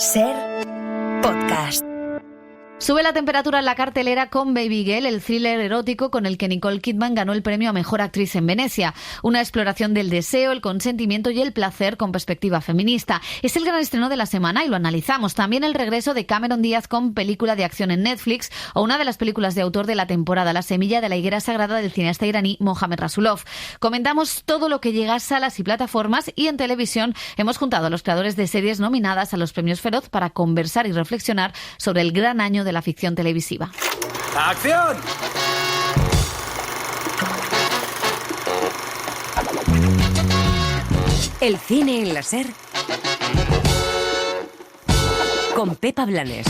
Ser Podcast. Sube la temperatura en la cartelera con Baby Girl, el thriller erótico con el que Nicole Kidman ganó el premio a Mejor Actriz en Venecia. Una exploración del deseo, el consentimiento y el placer con perspectiva feminista. Es el gran estreno de la semana y lo analizamos. También el regreso de Cameron Díaz con película de acción en Netflix o una de las películas de autor de la temporada, La semilla de la higuera sagrada del cineasta iraní Mohamed Rasulov. Comentamos todo lo que llega a salas y plataformas y en televisión hemos juntado a los creadores de series nominadas a los premios Feroz para conversar y reflexionar sobre el gran año de la ficción televisiva. ¡Acción! El cine en la Ser con Pepa Blanes.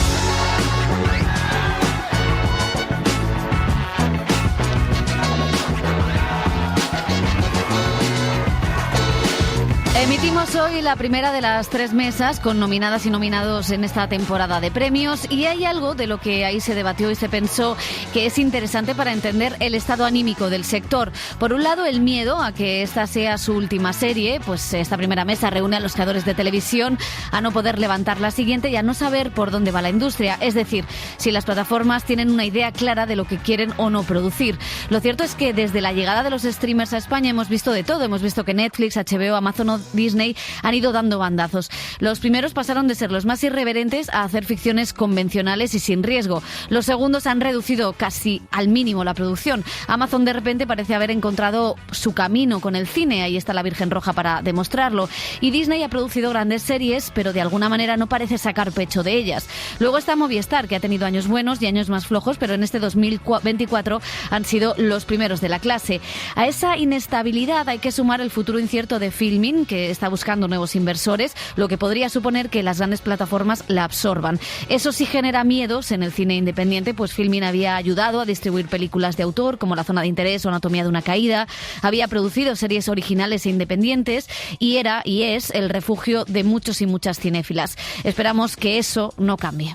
Emitimos hoy la primera de las 3 mesas con nominadas y nominados en esta temporada de premios, y hay algo de lo que ahí se debatió y se pensó que es interesante para entender el estado anímico del sector. Por un lado, el miedo a que esta sea su última serie, pues esta primera mesa reúne a los creadores de televisión a no poder levantar la siguiente y a no saber por dónde va la industria, es decir, si las plataformas tienen una idea clara de lo que quieren o no producir. Lo cierto es que desde la llegada de los streamers a España hemos visto de todo. Hemos visto que Netflix, HBO, Amazon o Disney han ido dando bandazos. Los primeros pasaron de ser los más irreverentes a hacer ficciones convencionales y sin riesgo. Los segundos han reducido casi al mínimo la producción. Amazon de repente parece haber encontrado su camino con el cine. Ahí está la Virgen Roja para demostrarlo. Y Disney ha producido grandes series, pero de alguna manera no parece sacar pecho de ellas. Luego está Movistar, que ha tenido años buenos y años más flojos, pero en este 2024 han sido los primeros de la clase. A esa inestabilidad hay que sumar el futuro incierto de Filmin, que está buscando nuevos inversores, lo que podría suponer que las grandes plataformas la absorban. Eso sí genera miedos en el cine independiente, pues Filmin había ayudado a distribuir películas de autor como La zona de interés o Anatomía de una caída, había producido series originales e independientes y era y es el refugio de muchos y muchas cinéfilas. Esperamos que eso no cambie.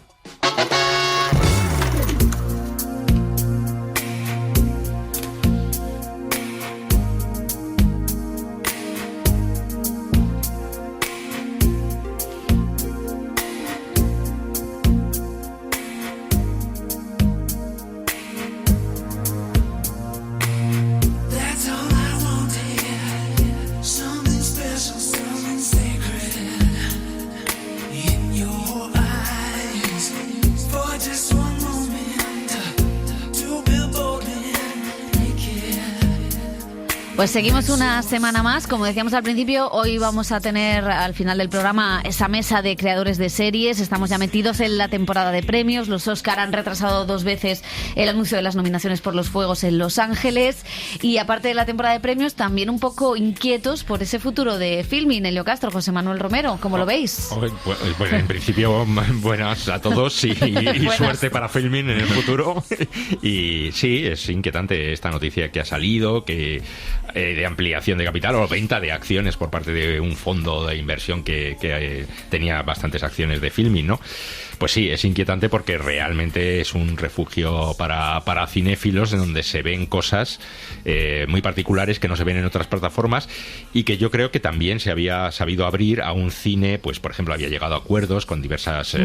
Pues seguimos una semana más. Como decíamos al principio, hoy vamos a tener al final del programa esa mesa de creadores de series. Estamos ya metidos en la temporada de premios. Los Oscar han retrasado 2 veces el anuncio de las nominaciones por los Fuegos en Los Ángeles. Y aparte de la temporada de premios, también un poco inquietos por ese futuro de Filmin. Elio Castro, José Manuel Romero, ¿cómo lo veis? Pues en principio, buenas a todos y suerte para Filmin en el futuro. Y sí, es inquietante esta noticia que ha salido, que de ampliación de capital o venta de acciones por parte de un fondo de inversión que tenía bastantes acciones de Filmin, ¿no? Pues sí, es inquietante porque realmente es un refugio para cinéfilos en donde se ven cosas muy particulares que no se ven en otras plataformas y que yo creo que también se había sabido abrir a un cine, pues por ejemplo había llegado a acuerdos con diversas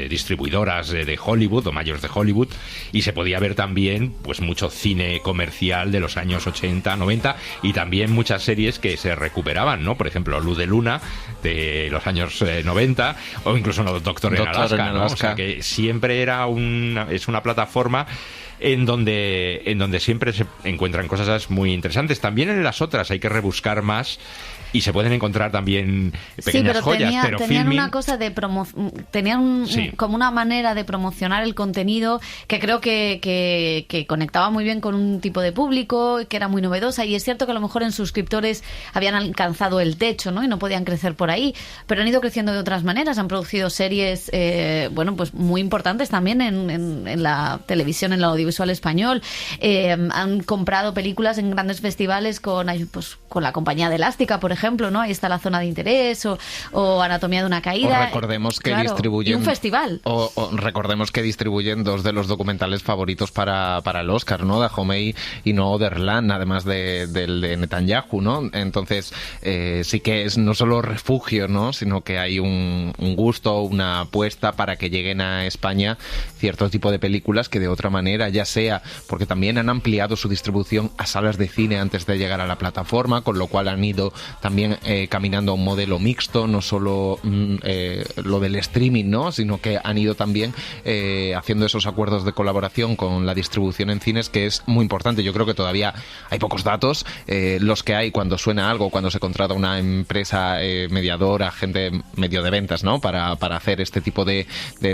distribuidoras de Hollywood o mayores de Hollywood y se podía ver también pues mucho cine comercial de los años 80, 90 y también muchas series que se recuperaban, ¿no? Por ejemplo, Luz de Luna de los años 90 o incluso Doctor en Alaska, ¿no? O sea que siempre es una plataforma en donde siempre se encuentran cosas muy interesantes. También en las otras hay que rebuscar más y se pueden encontrar también pequeñas joyas, pero tenían Filmin... una cosa de como una manera de promocionar el contenido que creo que conectaba muy bien con un tipo de público, que era muy novedosa, y es cierto que a lo mejor en suscriptores habían alcanzado el techo, ¿no? Y no podían crecer por ahí, pero han ido creciendo de otras maneras, han producido series pues muy importantes también en la televisión, en la audiovisual audiovisual español. Han comprado películas en grandes festivales con la compañía de Elástica, por ejemplo, ¿no? Ahí está La Zona de Interés o Anatomía de una Caída. O recordemos que distribuyen... Y un festival. O recordemos que distribuyen dos de los documentales favoritos para el Oscar, ¿no? Dahomey y No Otherland, además del de Netanyahu, ¿no? Entonces, sí que es no solo refugio, ¿no? Sino que hay un gusto, una apuesta para que lleguen a España cierto tipo de películas que de otra manera, ya sea porque también han ampliado su distribución a salas de cine antes de llegar a la plataforma, con lo cual han ido también caminando a un modelo mixto, no solo lo del streaming, ¿no? Sino que han ido también haciendo esos acuerdos de colaboración con la distribución en cines, que es muy importante. Yo creo que todavía hay pocos datos, los que hay cuando suena algo, cuando se contrata una empresa mediadora, gente medio de ventas, ¿no? Para hacer este tipo de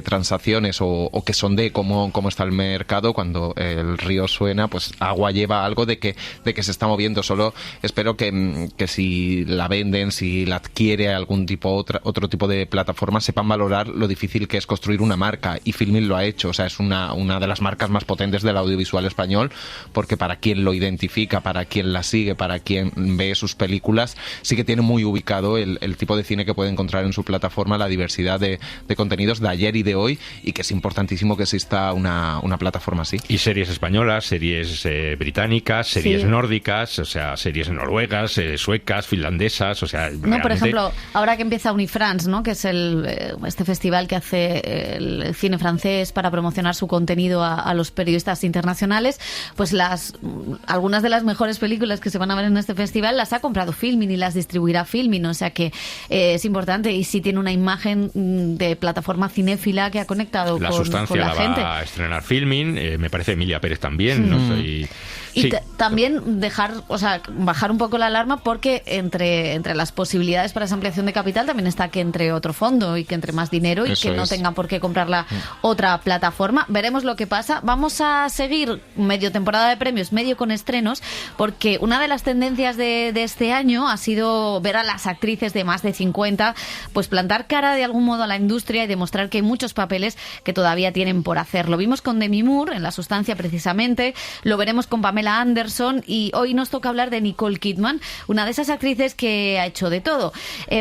transacciones o que sondee cómo está el mercado. Cuando el río suena, pues agua lleva algo de que se está moviendo. Solo espero que si la venden, si la adquiere algún tipo otro tipo de plataforma, sepan valorar lo difícil que es construir una marca, y Filmin lo ha hecho. O sea, es una de las marcas más potentes del audiovisual español, porque para quien lo identifica, para quien la sigue, para quien ve sus películas, sí que tiene muy ubicado el tipo de cine que puede encontrar en su plataforma, la diversidad de contenidos de ayer y de hoy, y que es importantísimo que exista una plataforma así. Y series españolas, series británicas, series nórdicas, o sea, series noruegas, suecas, finlandesas, o sea... No, por ejemplo, ahora que empieza Unifrance, ¿no? Que es este festival que hace el cine francés para promocionar su contenido a los periodistas internacionales, pues algunas de las mejores películas que se van a ver en este festival las ha comprado Filmin y las distribuirá Filmin, o sea que es importante, y sí tiene una imagen de plataforma cinéfila que ha conectado con la gente. La Sustancia la va a estrenar Filmin, me parece Emilia Pérez también, no soy... Y sí. También bajar un poco la alarma, porque entre las posibilidades para esa ampliación de capital también está que entre otro fondo y que entre más dinero y que no tengan por qué comprarla otra plataforma. Veremos lo que pasa. Vamos a seguir medio temporada de premios, medio con estrenos, porque una de las tendencias de este año ha sido ver a las actrices de más de 50 pues plantar cara de algún modo a la industria y demostrar que hay muchos papeles que todavía tienen por hacer. Lo vimos con Demi Moore en La Sustancia, precisamente, lo veremos con Pamela Anderson, y hoy nos toca hablar de Nicole Kidman, una de esas actrices que ha hecho de todo.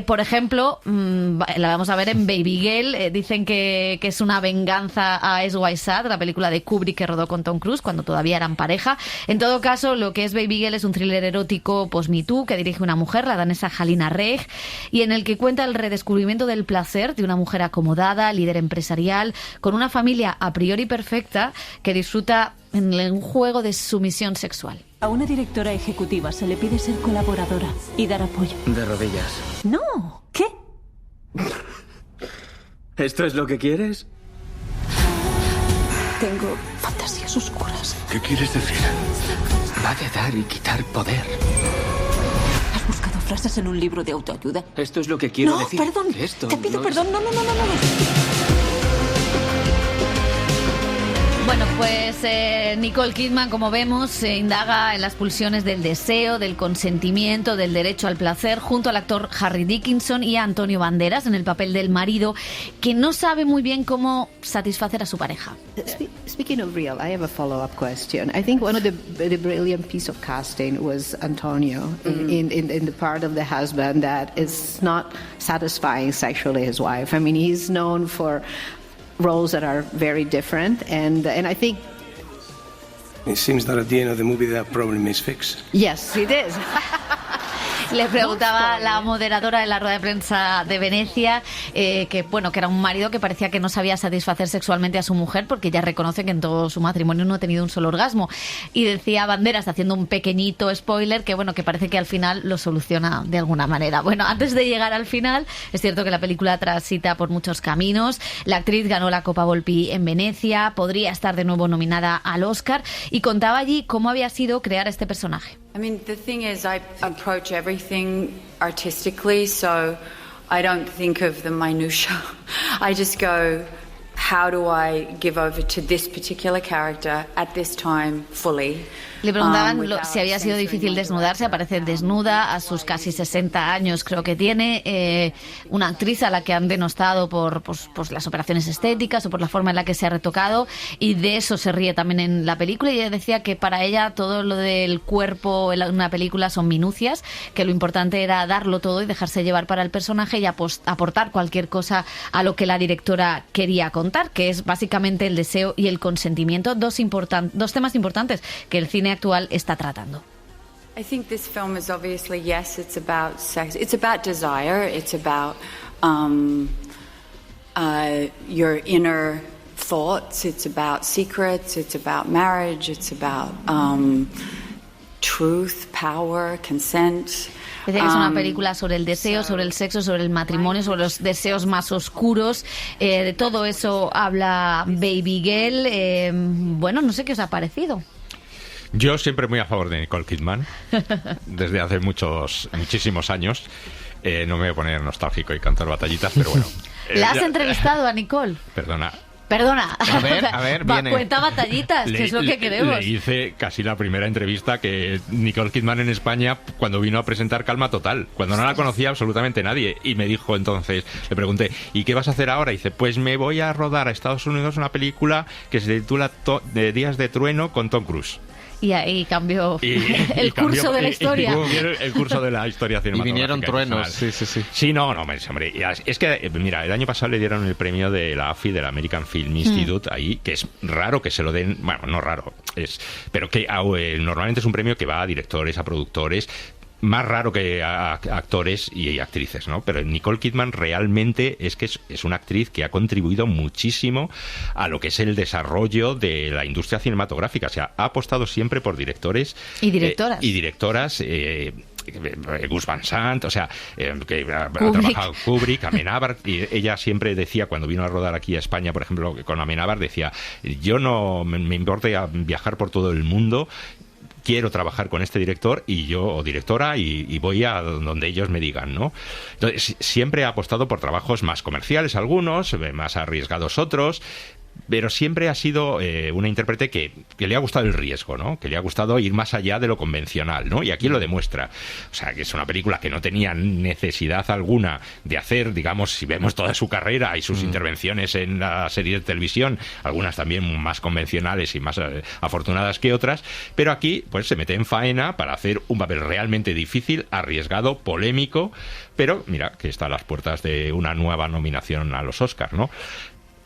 Por ejemplo, la vamos a ver en Baby Girl. Dicen que es una venganza a Eyes Wide Shut, la película de Kubrick que rodó con Tom Cruise cuando todavía eran pareja. En todo caso, lo que es Baby Girl es un thriller erótico post-Me Too que dirige una mujer, la danesa Halina Reich, y en el que cuenta el redescubrimiento del placer de una mujer acomodada, líder empresarial, con una familia a priori perfecta, que disfruta en un juego de sumisión sexual. A una directora ejecutiva se le pide ser colaboradora y dar apoyo. De rodillas. No. ¿Qué? ¿Esto es lo que quieres? Tengo fantasías oscuras. ¿Qué quieres decir? Va de dar y quitar poder. ¿Has buscado frases en un libro de autoayuda? Esto es lo que quiero decir. No, perdón. Te pido perdón. No. Bueno, pues Nicole Kidman, como vemos, indaga en las pulsiones del deseo, del consentimiento, del derecho al placer, junto al actor Harry Dickinson y a Antonio Banderas en el papel del marido, que no sabe muy bien cómo satisfacer a su pareja. Speaking of real, I have a follow-up question. I think one of the brilliant piece of casting was Antonio in the part of the husband that is not satisfying sexually his wife. I mean, he's known for roles that are very different, and I think it seems that at the end of the movie that problem is fixed. Yes, it is. Le preguntaba la moderadora en la rueda de prensa de Venecia que era un marido que parecía que no sabía satisfacer sexualmente a su mujer, porque ella reconoce que en todo su matrimonio no ha tenido un solo orgasmo. Y decía Banderas, haciendo un pequeñito spoiler, que parece que al final lo soluciona de alguna manera. Bueno, antes de llegar al final, es cierto que la película transita por muchos caminos. La actriz ganó la Copa Volpi en Venecia, podría estar de nuevo nominada al Oscar, y contaba allí cómo había sido crear este personaje. I mean, the thing is, I approach everything artistically, so I don't think of the minutiae. I just go, how do I give over to this particular character at this time fully. Le preguntaban si había sido difícil desnudarse. Aparece desnuda a sus casi 60 años, creo que tiene. Una actriz a la que han denostado por las operaciones estéticas o por la forma en la que se ha retocado, y de eso se ríe también en la película. Y ella decía que para ella todo lo del cuerpo en una película son minucias, que lo importante era darlo todo y dejarse llevar para el personaje y aportar cualquier cosa a lo que la directora quería contar, que es básicamente el deseo y el consentimiento, dos temas importantes que el cine actual está tratando. I think this film is obviously, yes, it's about sex. It's about desire. It's about your inner thoughts. It's about secrets. It's about marriage. It's about truth, power, consent. Dice que es una película sobre el deseo, sobre el sexo, sobre el matrimonio, sobre los deseos más oscuros. De todo eso habla Baby Girl. Bueno, no sé qué os ha parecido. Yo siempre muy a favor de Nicole Kidman, desde hace muchísimos años. No me voy a poner nostálgico y cantar batallitas, pero bueno. ¿La has entrevistado a Nicole? Perdona. A ver, viene. Cuenta batallitas, que es lo que queremos. Le hice casi la primera entrevista que Nicole Kidman en España cuando vino a presentar Calma Total, cuando no la conocía absolutamente nadie, y me dijo entonces, le pregunté, ¿y qué vas a hacer ahora? Y dice, pues me voy a rodar a Estados Unidos una película que se titula Días de Trueno con Tom Cruise. Y ahí cambió el curso de la historia. El curso de la historia cinematográfica. Y vinieron truenos, sí. Sí, no, hombre. Es que, mira, el año pasado le dieron el premio de la AFI, del American Film Institute, ahí, que es raro que se lo den, bueno, no raro, pero que normalmente es un premio que va a directores, a productores, más raro que a actores y actrices, ¿no? Pero Nicole Kidman realmente es una actriz que ha contribuido muchísimo a lo que es el desarrollo de la industria cinematográfica. O sea, ha apostado siempre por directores y directoras. Gus Van Sant, o sea, que ha trabajado Kubrick, Amenábar, y ella siempre decía, cuando vino a rodar aquí a España, por ejemplo, con Amenábar, decía, yo no me importa viajar por todo el mundo, quiero trabajar con este director o directora y voy a donde ellos me digan, ¿no? Entonces, siempre ha apostado por trabajos más comerciales algunos, más arriesgados otros, pero siempre ha sido una intérprete que le ha gustado el riesgo, ¿no? Que le ha gustado ir más allá de lo convencional, ¿no? Y aquí lo demuestra. O sea, que es una película que no tenía necesidad alguna de hacer, digamos, si vemos toda su carrera y sus intervenciones en la serie de televisión, algunas también más convencionales y más afortunadas que otras, pero aquí pues se mete en faena para hacer un papel realmente difícil, arriesgado, polémico, pero mira, que está a las puertas de una nueva nominación a los Oscars, ¿no?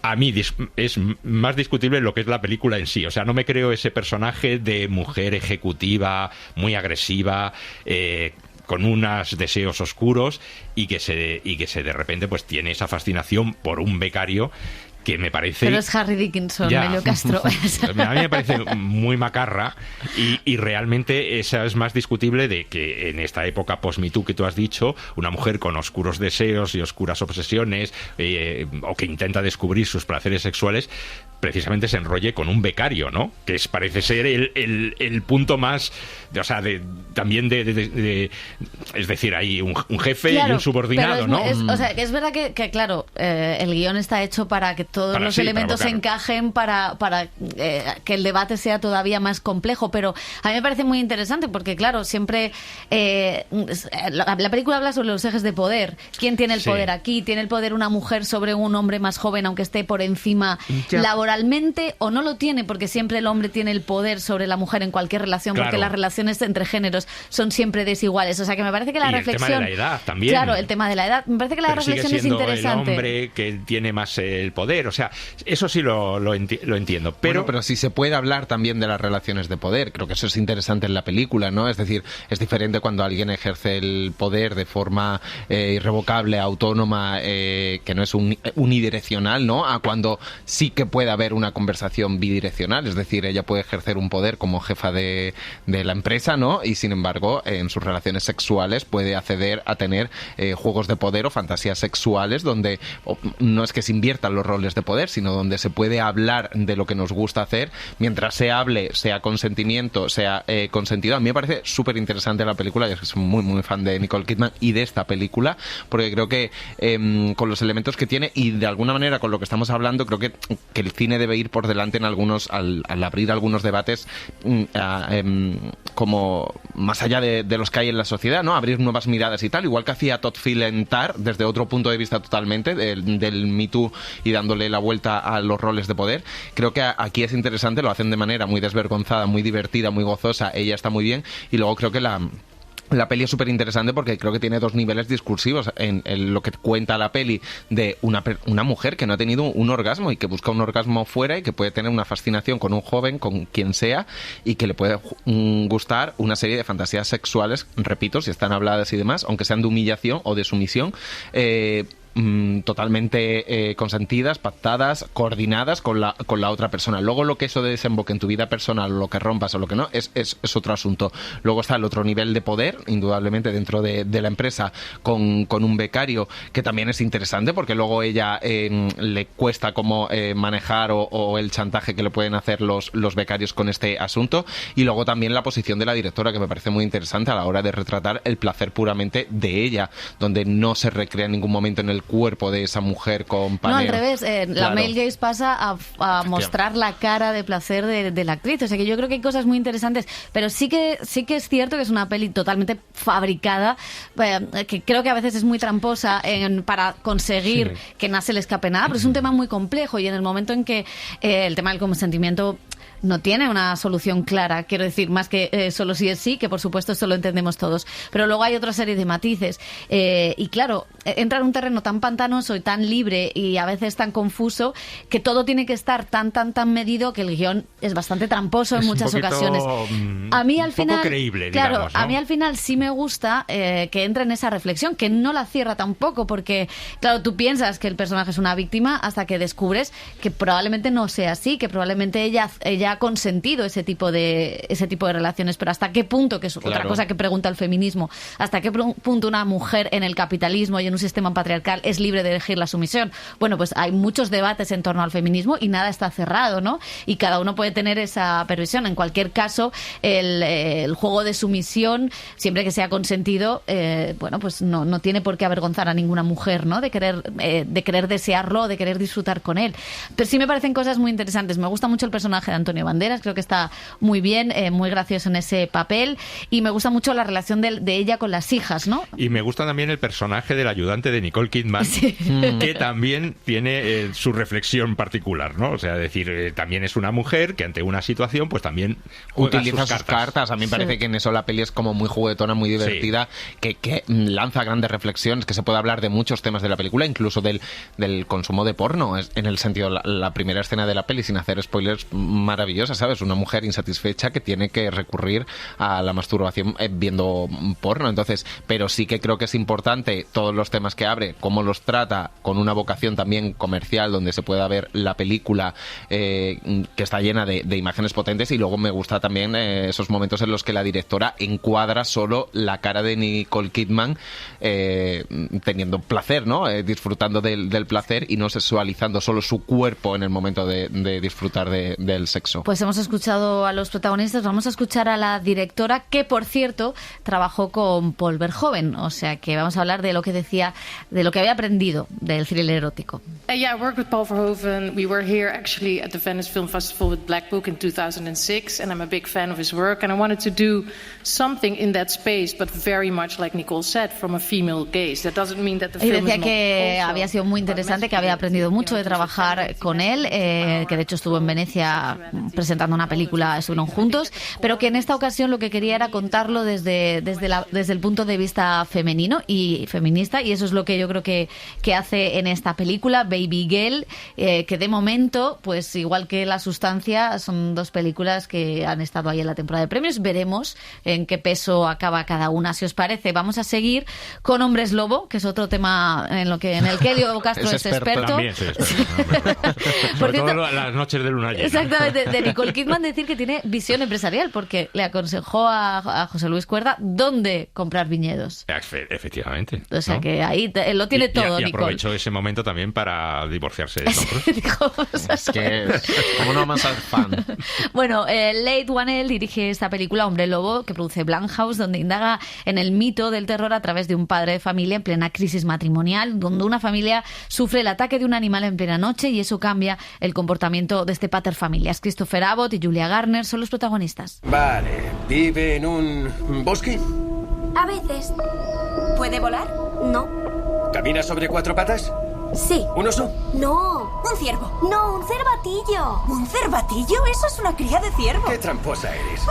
A mí es más discutible lo que es la película en sí. O sea, no me creo ese personaje de mujer ejecutiva, muy agresiva, con unos deseos oscuros y que de repente pues tiene esa fascinación por un becario que me parece... Pero es Harry Dickinson, Melio Castro. A mí me parece muy macarra y realmente esa es más discutible de que en esta época post-Me Too que tú has dicho, una mujer con oscuros deseos y oscuras obsesiones o que intenta descubrir sus placeres sexuales, precisamente se enrolle con un becario, ¿no? Que parece ser el punto más... O sea, también es decir, hay un jefe, claro, y un subordinado, ¿no? O sea, que es verdad que claro, el guión está hecho para que todos los elementos encajen para que el debate sea todavía más complejo, pero a mí me parece muy interesante porque, claro, siempre la película habla sobre los ejes de poder. ¿Quién tiene el poder aquí? ¿Tiene el poder una mujer sobre un hombre más joven, aunque esté por encima laboralmente, o no lo tiene? Porque siempre el hombre tiene el poder sobre la mujer en cualquier relación, claro, porque las relaciones entre géneros son siempre desiguales. O sea, que me parece que la reflexión... el tema de la edad también. Claro, el tema de la edad. Me parece que la reflexión es interesante. El hombre que tiene más el poder. O sea, eso sí lo entiendo. Pero sí se puede hablar también de las relaciones de poder. Creo que eso es interesante en la película, ¿no? Es decir, es diferente cuando alguien ejerce el poder de forma irrevocable, autónoma, que no es unidireccional, ¿no? A cuando sí que puede haber haber una conversación bidireccional, es decir, ella puede ejercer un poder como jefa de la empresa, ¿no? Y sin embargo, en sus relaciones sexuales puede acceder a tener juegos de poder o fantasías sexuales donde no es que se inviertan los roles de poder, sino donde se puede hablar de lo que nos gusta hacer, mientras se hable, sea consentimiento, sea consentido. A mí me parece súper interesante la película, yo soy muy, muy fan de Nicole Kidman y de esta película, porque creo que con los elementos que tiene y de alguna manera con lo que estamos hablando, creo que el cine debe ir por delante en algunos, al abrir algunos debates como más allá de los que hay en la sociedad, ¿no? Abrir nuevas miradas y tal, igual que hacía Todd Field en Tar, desde otro punto de vista totalmente, del Me Too y dándole la vuelta a los roles de poder. Creo que aquí es interesante, lo hacen de manera muy desvergonzada, muy divertida, muy gozosa, ella está muy bien, y luego creo que la peli es súper interesante porque creo que tiene dos niveles discursivos en lo que cuenta la peli de una mujer que no ha tenido un orgasmo y que busca un orgasmo fuera y que puede tener una fascinación con un joven, con quien sea, y que le puede gustar una serie de fantasías sexuales, repito, si están habladas y demás, aunque sean de humillación o de sumisión, totalmente consentidas, pactadas, coordinadas con la otra persona. Luego lo que eso desemboque en tu vida personal, lo que rompas o lo que no, es otro asunto. Luego está el otro nivel de poder, indudablemente dentro de la empresa, con un becario, que también es interesante porque luego ella le cuesta cómo manejar o el chantaje que le pueden hacer los becarios con este asunto. Y luego también la posición de la directora, que me parece muy interesante a la hora de retratar el placer puramente de ella, donde no se recrea en ningún momento en el cuerpo de esa mujer con paneo. No, al revés, la Claro. male gaze pasa a mostrar la cara de placer de la actriz, o sea que yo creo que hay cosas muy interesantes, pero sí que es cierto que es una peli totalmente fabricada, que creo que a veces es muy tramposa para conseguir que no se le escape nada, pero es un tema muy complejo y en el momento en que el tema del consentimiento no tiene una solución clara, quiero decir, más que solo sí es sí, que por supuesto esto lo entendemos todos, pero luego hay otra serie de matices y claro, entra en un terreno tan pantanoso y tan libre y a veces tan confuso que todo tiene que estar tan medido que el guión es bastante tramposo en muchas ocasiones. A mí al final, poco creíble, claro, digamos, ¿no? a mí al final sí me gusta que entre en esa reflexión, que no la cierra tampoco, porque claro, tú piensas que el personaje es una víctima hasta que descubres que probablemente no sea así, que probablemente ella ha consentido ese tipo de relaciones, pero hasta qué punto, que es otra cosa que pregunta el feminismo, hasta qué punto una mujer en el capitalismo y en un sistema patriarcal es libre de elegir la sumisión. Bueno, pues hay muchos debates en torno al feminismo y nada está cerrado, ¿no? Y cada uno puede tener esa perversión. En cualquier caso, el juego de sumisión, siempre que sea consentido, bueno, pues no tiene por qué avergonzar a ninguna mujer, ¿no? De querer desearlo, de querer disfrutar con él. Pero sí me parecen cosas muy interesantes. Me gusta mucho el personaje de Antonio Banderas, creo que está muy bien, muy gracioso en ese papel, y me gusta mucho la relación de ella con las hijas, ¿no? Y me gusta también el personaje del ayudante de Nicole Kidman, que también tiene su reflexión particular, ¿no? O sea, decir, también es una mujer que ante una situación, pues también utiliza sus cartas. A mí me parece que en eso la peli es como muy juguetona, muy divertida, que lanza grandes reflexiones, que se puede hablar de muchos temas de la película, incluso del consumo de porno, en el sentido, la primera escena de la peli, sin hacer spoilers, maravillosa, ¿sabes? Una mujer insatisfecha que tiene que recurrir a la masturbación viendo porno. Entonces, pero sí que creo que es importante todos los temas que abre, cómo los trata, con una vocación también comercial, donde se pueda ver la película que está llena de imágenes potentes, y luego me gusta también esos momentos en los que la directora encuadra solo la cara de Nicole Kidman teniendo placer, ¿no? Disfrutando del placer y no sexualizando solo su cuerpo en el momento de disfrutar del sexo. Pues hemos escuchado a los protagonistas, vamos a escuchar a la directora, que por cierto trabajó con Paul Verhoeven, o sea que vamos a hablar de lo que decía, de lo que había aprendido del thriller erótico. Yeah, I worked with Paul Verhoeven. We were here actually at the Venice Film Festival with Black Book in 2006, and I'm a big fan of his work, and I wanted to do something in that space, but very much like Nicole said, from a female gaze. That doesn't mean that the film decía is que not había sido muy interesante, que había aprendido mucho de trabajar con él, que de hecho estuvo en Venecia presentando una película, estuvieron juntos, pero que en esta ocasión lo que quería era contarlo desde el punto de vista femenino y feminista, y eso es lo que yo creo que que hace en esta película, Baby Girl, que de momento, pues igual que La Sustancia, son dos películas que han estado ahí en la temporada de premios. Veremos en qué peso acaba cada una. Si os parece, vamos a seguir con Hombres Lobo, que es otro tema en el que Elio Castro es experto. También soy experto. Sobre todo las noches de luna llena. Exactamente, de Nicole Kidman decir que tiene visión empresarial, porque le aconsejó a José Luis Cuerda dónde comprar viñedos. Efectivamente. O sea, ¿no? Que ahí lo tiene todo, y Nicole. Aprovechó ese momento también para divorciarse de Tom Cruise. Dijo, es que, ¿cómo no vamos a ser fan? Bueno, Leigh Whannell dirige esta película Hombre Lobo, que produce Blumhouse, donde indaga en el mito del terror a través de un padre de familia en plena crisis matrimonial, donde una familia sufre el ataque de un animal en plena noche y eso cambia el comportamiento de este pater familias. Christopher Abbott y Julia Garner son los protagonistas. Vale, ¿vive en un bosque? A veces. ¿Puede volar? No. ¿Camina sobre 4 patas? Sí. ¿Un oso? No. ¿Un ciervo? No, un cervatillo. ¿Un cervatillo? Eso es una cría de ciervo. ¡Qué tramposa eres!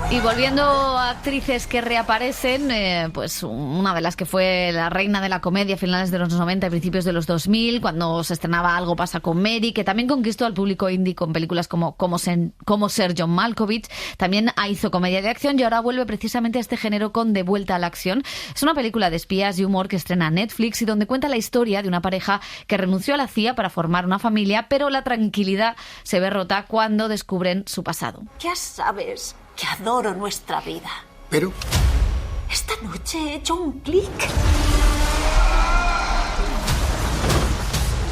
Y volviendo a actrices que reaparecen, pues una de las que fue la reina de la comedia a finales de los 90 y principios de los 2000, cuando se estrenaba Algo pasa con Mary, que también conquistó al público indie con películas como Cómo ser John Malkovich. También hizo comedia de acción y ahora vuelve precisamente a este género con De vuelta a la acción. Es una película de espías y humor que estrena Netflix y donde cuenta la historia de una pareja que renunció a la CIA para formar una familia, pero la tranquilidad se ve rota cuando descubren su pasado. Ya sabes que adoro nuestra vida. ¿Pero? Esta noche he hecho un clic.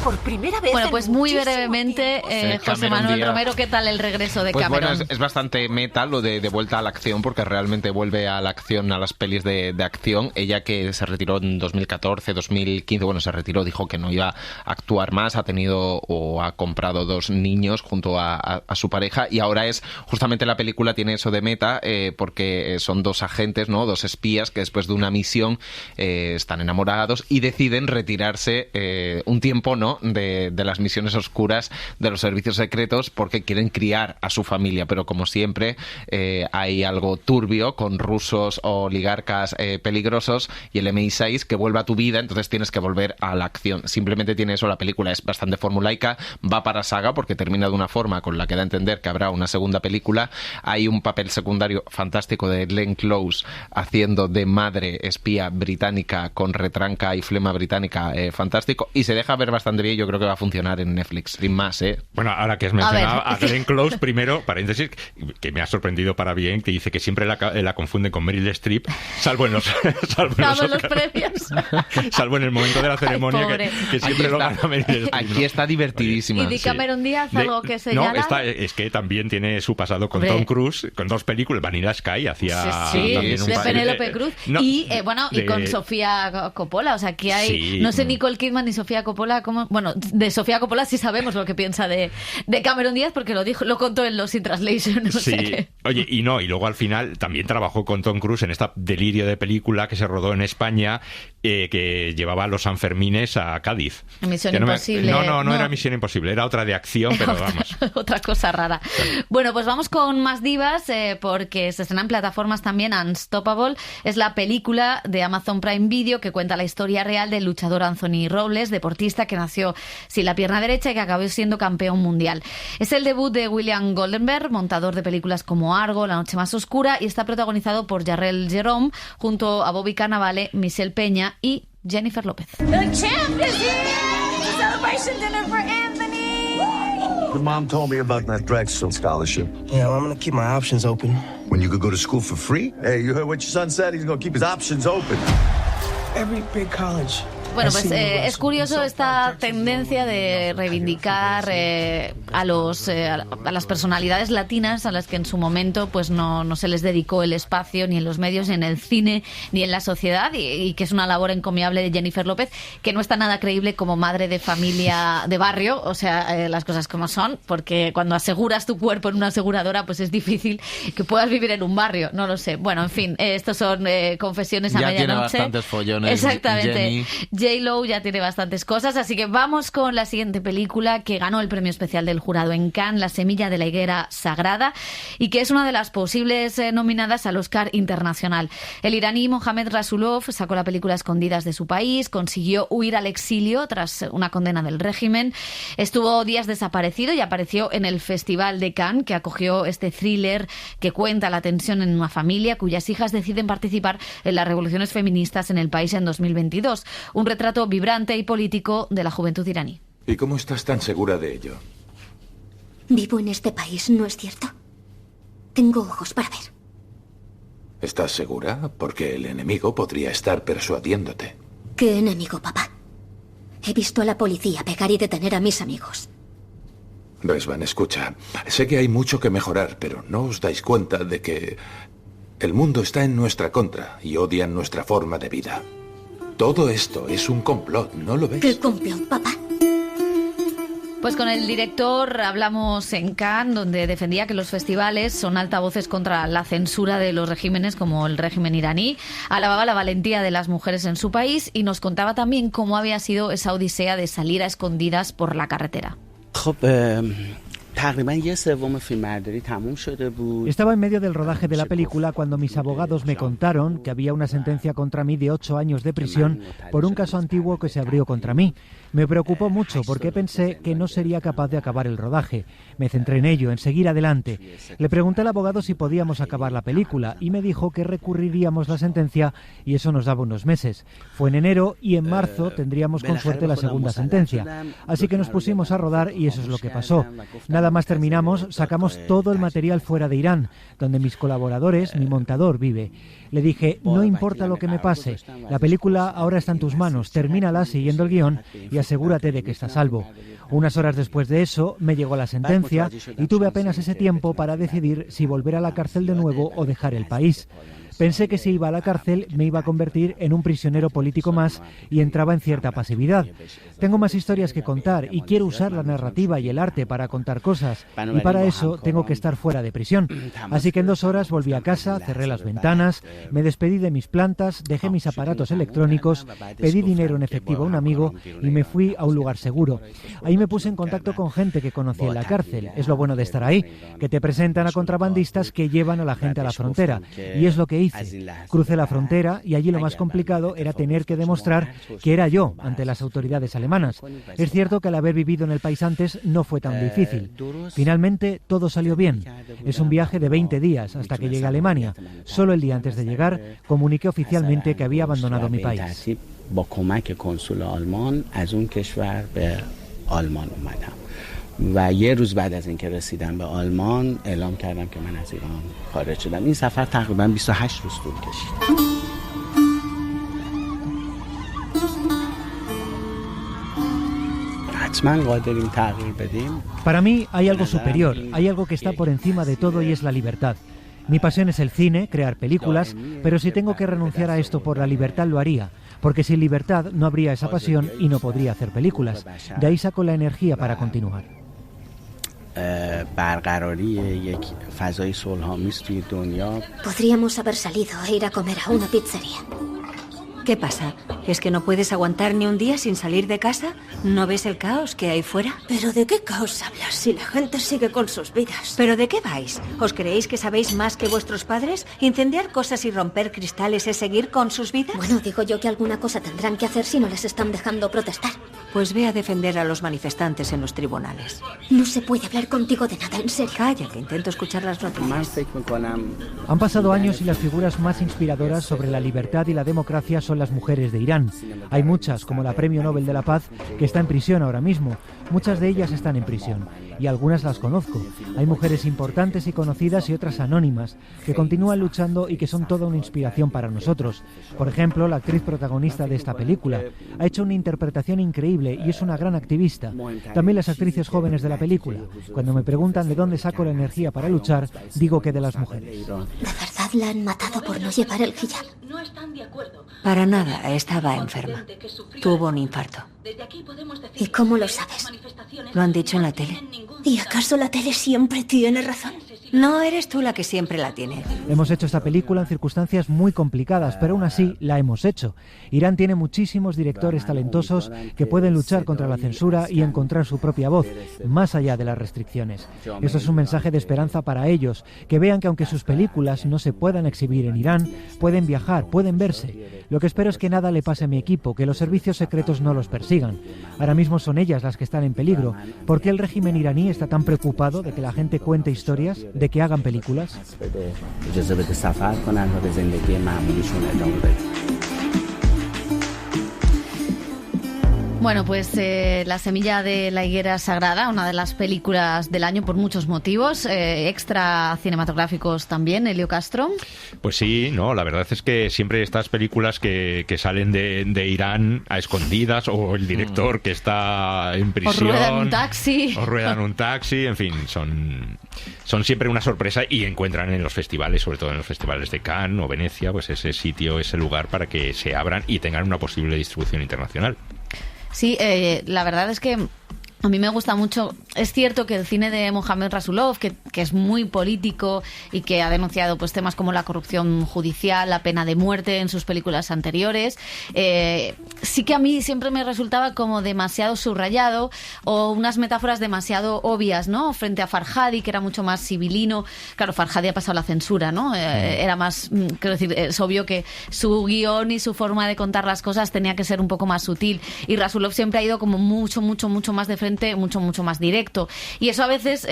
Por primera vez. Bueno, pues muy brevemente, José Manuel Díaz. Romero, ¿qué tal el regreso de pues Cameron? Bueno, es bastante meta lo de vuelta a la acción, porque realmente vuelve a la acción, a las pelis de acción. Ella que se retiró en 2014, 2015, bueno, se retiró, dijo que no iba a actuar más, ha tenido o ha comprado 2 niños junto a su pareja y ahora es, justamente la película tiene eso de meta, porque son 2 agentes, ¿no? 2 espías que después de una misión están enamorados y deciden retirarse un tiempo, ¿no? De las misiones oscuras de los servicios secretos porque quieren criar a su familia, pero como siempre hay algo turbio con rusos o oligarcas peligrosos y el MI6 que vuelve a tu vida, entonces tienes que volver a la acción. Simplemente tiene eso la película, es bastante formulaica, va para saga porque termina de una forma con la que da a entender que habrá una segunda película. Hay un papel secundario fantástico de Glenn Close haciendo de madre espía británica con retranca y flema británica, fantástico, y se deja ver bastante bien. Yo creo que va a funcionar en Netflix, sin más, Bueno, ahora que has mencionado a Glenn Close, primero, paréntesis, que me ha sorprendido para bien, que dice que siempre la confunden con Meryl Streep, salvo en los premios. Salvo en el momento de la ceremonia, que siempre lo gana Meryl Streep. Aquí está divertidísima. ¿Y de Cameron Díaz algo que señala? No, es que también tiene su pasado con Tom Cruise, con 2 películas, Vanilla Sky, hacía también un de par Penélope Cruz, y con Sofía Coppola, o sea, que hay, no sé Nicole Kidman ni Sofía Coppola, bueno, de Sofía Coppola sí sabemos lo que piensa de Cameron Díaz porque lo contó en Lost in Translation. Sí, oye, y luego al final también trabajó con Tom Cruise en esta delirio de película que se rodó en España, que llevaba los Sanfermines a Cádiz. Misión Imposible. No era Misión Imposible, era otra de acción, pero vamos. Otra cosa rara. Bueno, pues vamos con más divas, porque se estrena en plataformas también Unstoppable. Es la película de Amazon Prime Video que cuenta la historia real del luchador Anthony Robles, deportista que nació sin la pierna derecha y que acabó siendo campeón mundial. Es el debut de William Goldenberg, montador de películas como Argo, La noche más oscura, y está protagonizado por Jarrell Jerome junto a Bobby Cannavale, Michelle Peña y Jennifer López. The champ is here! Celebration dinner for Anthony! The mom told me about that Drexel scholarship. Yeah, well, I'm gonna keep my options open. When you could go to school for free? Hey, you heard what your son said? He's gonna keep his options open. Every big college. Bueno, pues es curioso esta tendencia de reivindicar a las personalidades latinas a las que en su momento pues no se les dedicó el espacio ni en los medios, ni en el cine, ni en la sociedad, y que es una labor encomiable de Jennifer López, que no está nada creíble como madre de familia de barrio, o sea, las cosas como son, porque cuando aseguras tu cuerpo en una aseguradora pues es difícil que puedas vivir en un barrio, no lo sé. Bueno, en fin, estos son confesiones a medianoche. Ya tiene bastantes follones. Exactamente. J-Lo ya tiene bastantes cosas, así que vamos con la siguiente película que ganó el premio especial del jurado en Cannes, La semilla de la higuera sagrada, y que es una de las posibles nominadas al Oscar internacional. El iraní Mohamed Rasulov sacó la película a escondidas de su país, consiguió huir al exilio tras una condena del régimen, estuvo días desaparecido y apareció en el Festival de Cannes, que acogió este thriller que cuenta la tensión en una familia cuyas hijas deciden participar en las revoluciones feministas en el país en 2022. Un retrato vibrante y político de la juventud iraní. ¿Y cómo estás tan segura de ello? Vivo en este país, ¿no es cierto? Tengo ojos para ver. ¿Estás segura? Porque el enemigo podría estar persuadiéndote. ¿Qué enemigo, papá? He visto a la policía pegar y detener a mis amigos. Resvan, escucha. Sé que hay mucho que mejorar, pero ¿no os dais cuenta de que el mundo está en nuestra contra y odian nuestra forma de vida? Todo esto es un complot, ¿no lo ves? ¿Qué complot, papá? Pues con el director hablamos en Cannes, donde defendía que los festivales son altavoces contra la censura de los regímenes como el régimen iraní, alababa la valentía de las mujeres en su país y nos contaba también cómo había sido esa odisea de salir a escondidas por la carretera. Estaba en medio del rodaje de la película cuando mis abogados me contaron que había una sentencia contra mí de 8 años de prisión por un caso antiguo que se abrió contra mí. Me preocupó mucho porque pensé que no sería capaz de acabar el rodaje. Me centré en ello, en seguir adelante. Le pregunté al abogado si podíamos acabar la película y me dijo que recurriríamos la sentencia y eso nos daba unos meses. Fue en enero y en marzo tendríamos con suerte la segunda sentencia. Así que nos pusimos a rodar y eso es lo que pasó. Nada más terminamos, sacamos todo el material fuera de Irán, donde mis colaboradores, mi montador vive. Le dije, no importa lo que me pase, la película ahora está en tus manos, termínala siguiendo el guión y asegúrate de que está a salvo. Unas horas después de eso me llegó la sentencia y tuve apenas ese tiempo para decidir si volver a la cárcel de nuevo o dejar el país. Pensé que si iba a la cárcel me iba a convertir en un prisionero político más y entraba en cierta pasividad. Tengo más historias que contar y quiero usar la narrativa y el arte para contar cosas y para eso tengo que estar fuera de prisión. Así que en 2 horas volví a casa, cerré las ventanas, me despedí de mis plantas, dejé mis aparatos electrónicos, pedí dinero en efectivo a un amigo y me fui a un lugar seguro. Ahí me puse en contacto con gente que conocí en la cárcel. Es lo bueno de estar ahí, que te presentan a contrabandistas que llevan a la gente a la frontera. Y es lo que hice. Crucé la frontera y allí lo más complicado era tener que demostrar que era yo ante las autoridades alemanas. Es cierto que al haber vivido en el país antes no fue tan difícil. Finalmente todo salió bien. Es un viaje de 20 días hasta que llegué a Alemania. Solo el día antes de llegar comuniqué oficialmente que había abandonado mi país. و یه روز بعد از اینکه رسیدم به آلمان اعلام کردم که من از ایران خارج شدم. این سفر تقریبا 28 روز طول کشید. Para mí hay algo superior, hay algo que está por encima de todo y es la libertad. Mi pasión es el cine, crear películas, pero si tengo que renunciar a esto por la libertad lo haría, porque sin libertad no habría esa pasión y no podría hacer películas. De ahí saco la energía para continuar. Podríamos haber salido e ir a comer a una pizzería. ¿Qué pasa? ¿Es que no puedes aguantar ni un día sin salir de casa? ¿No ves el caos que hay fuera? ¿Pero de qué caos hablas si la gente sigue con sus vidas? ¿Pero de qué vais? ¿Os creéis que sabéis más que vuestros padres? ¿Incendiar cosas y romper cristales es seguir con sus vidas? Bueno, digo yo que alguna cosa tendrán que hacer si no les están dejando protestar. Pues ve a defender a los manifestantes en los tribunales. No se puede hablar contigo de nada, en serio. Calla, que intento escuchar las noticias. Han pasado años y las figuras más inspiradoras sobre la libertad y la democracia son las mujeres de Irán. Hay muchas, como la Premio Nobel de la Paz, que está en prisión ahora mismo. Muchas de ellas están en prisión y algunas las conozco. Hay mujeres importantes y conocidas y otras anónimas que continúan luchando y que son toda una inspiración para nosotros. Por ejemplo, la actriz protagonista de esta película ha hecho una interpretación increíble y es una gran activista. También las actrices jóvenes de la película. Cuando me preguntan de dónde saco la energía para luchar, digo que de las mujeres. ¿De verdad la han matado por no llevar el hijab? Para nada, estaba enferma. Tuvo un infarto. ¿Y cómo lo sabes? Lo han dicho en la tele. ¿Y acaso la tele siempre tiene razón? No eres tú la que siempre la tiene. Hemos hecho esta película en circunstancias muy complicadas, pero aún así la hemos hecho. Irán tiene muchísimos directores talentosos que pueden luchar contra la censura y encontrar su propia voz, más allá de las restricciones. Eso es un mensaje de esperanza para ellos, que vean que aunque sus películas no se puedan exhibir en Irán, pueden viajar, pueden verse. Lo que espero es que nada le pase a mi equipo, que los servicios secretos no los persigan. Ahora mismo son ellas las que están en peligro. ¿Por qué el régimen iraní está tan preocupado de que la gente cuente historias, de que hagan películas? Bueno, pues La semilla de la higuera sagrada, una de las películas del año por muchos motivos, extra cinematográficos también, Elio Castro. Pues sí, no, la verdad es que siempre estas películas que salen de Irán a escondidas, o el director que está en prisión, o ruedan un taxi, en fin, son siempre una sorpresa, y encuentran en los festivales, sobre todo en los festivales de Cannes o Venecia, pues ese sitio, ese lugar para que se abran y tengan una posible distribución internacional. Sí, la verdad es que a mí me gusta mucho. Es cierto que el cine de Mohamed Rasulov, que es muy político y que ha denunciado pues temas como la corrupción judicial, la pena de muerte en sus películas anteriores, sí que a mí siempre me resultaba como demasiado subrayado, o unas metáforas demasiado obvias, ¿no? Frente a Farhadi, que era mucho más civilino. Claro, Farhadi ha pasado la censura, ¿no? Era más, quiero decir, es obvio que su guión y su forma de contar las cosas tenía que ser un poco más sutil. Y Rasulov siempre ha ido como mucho más de frente, mucho más directo, y eso a veces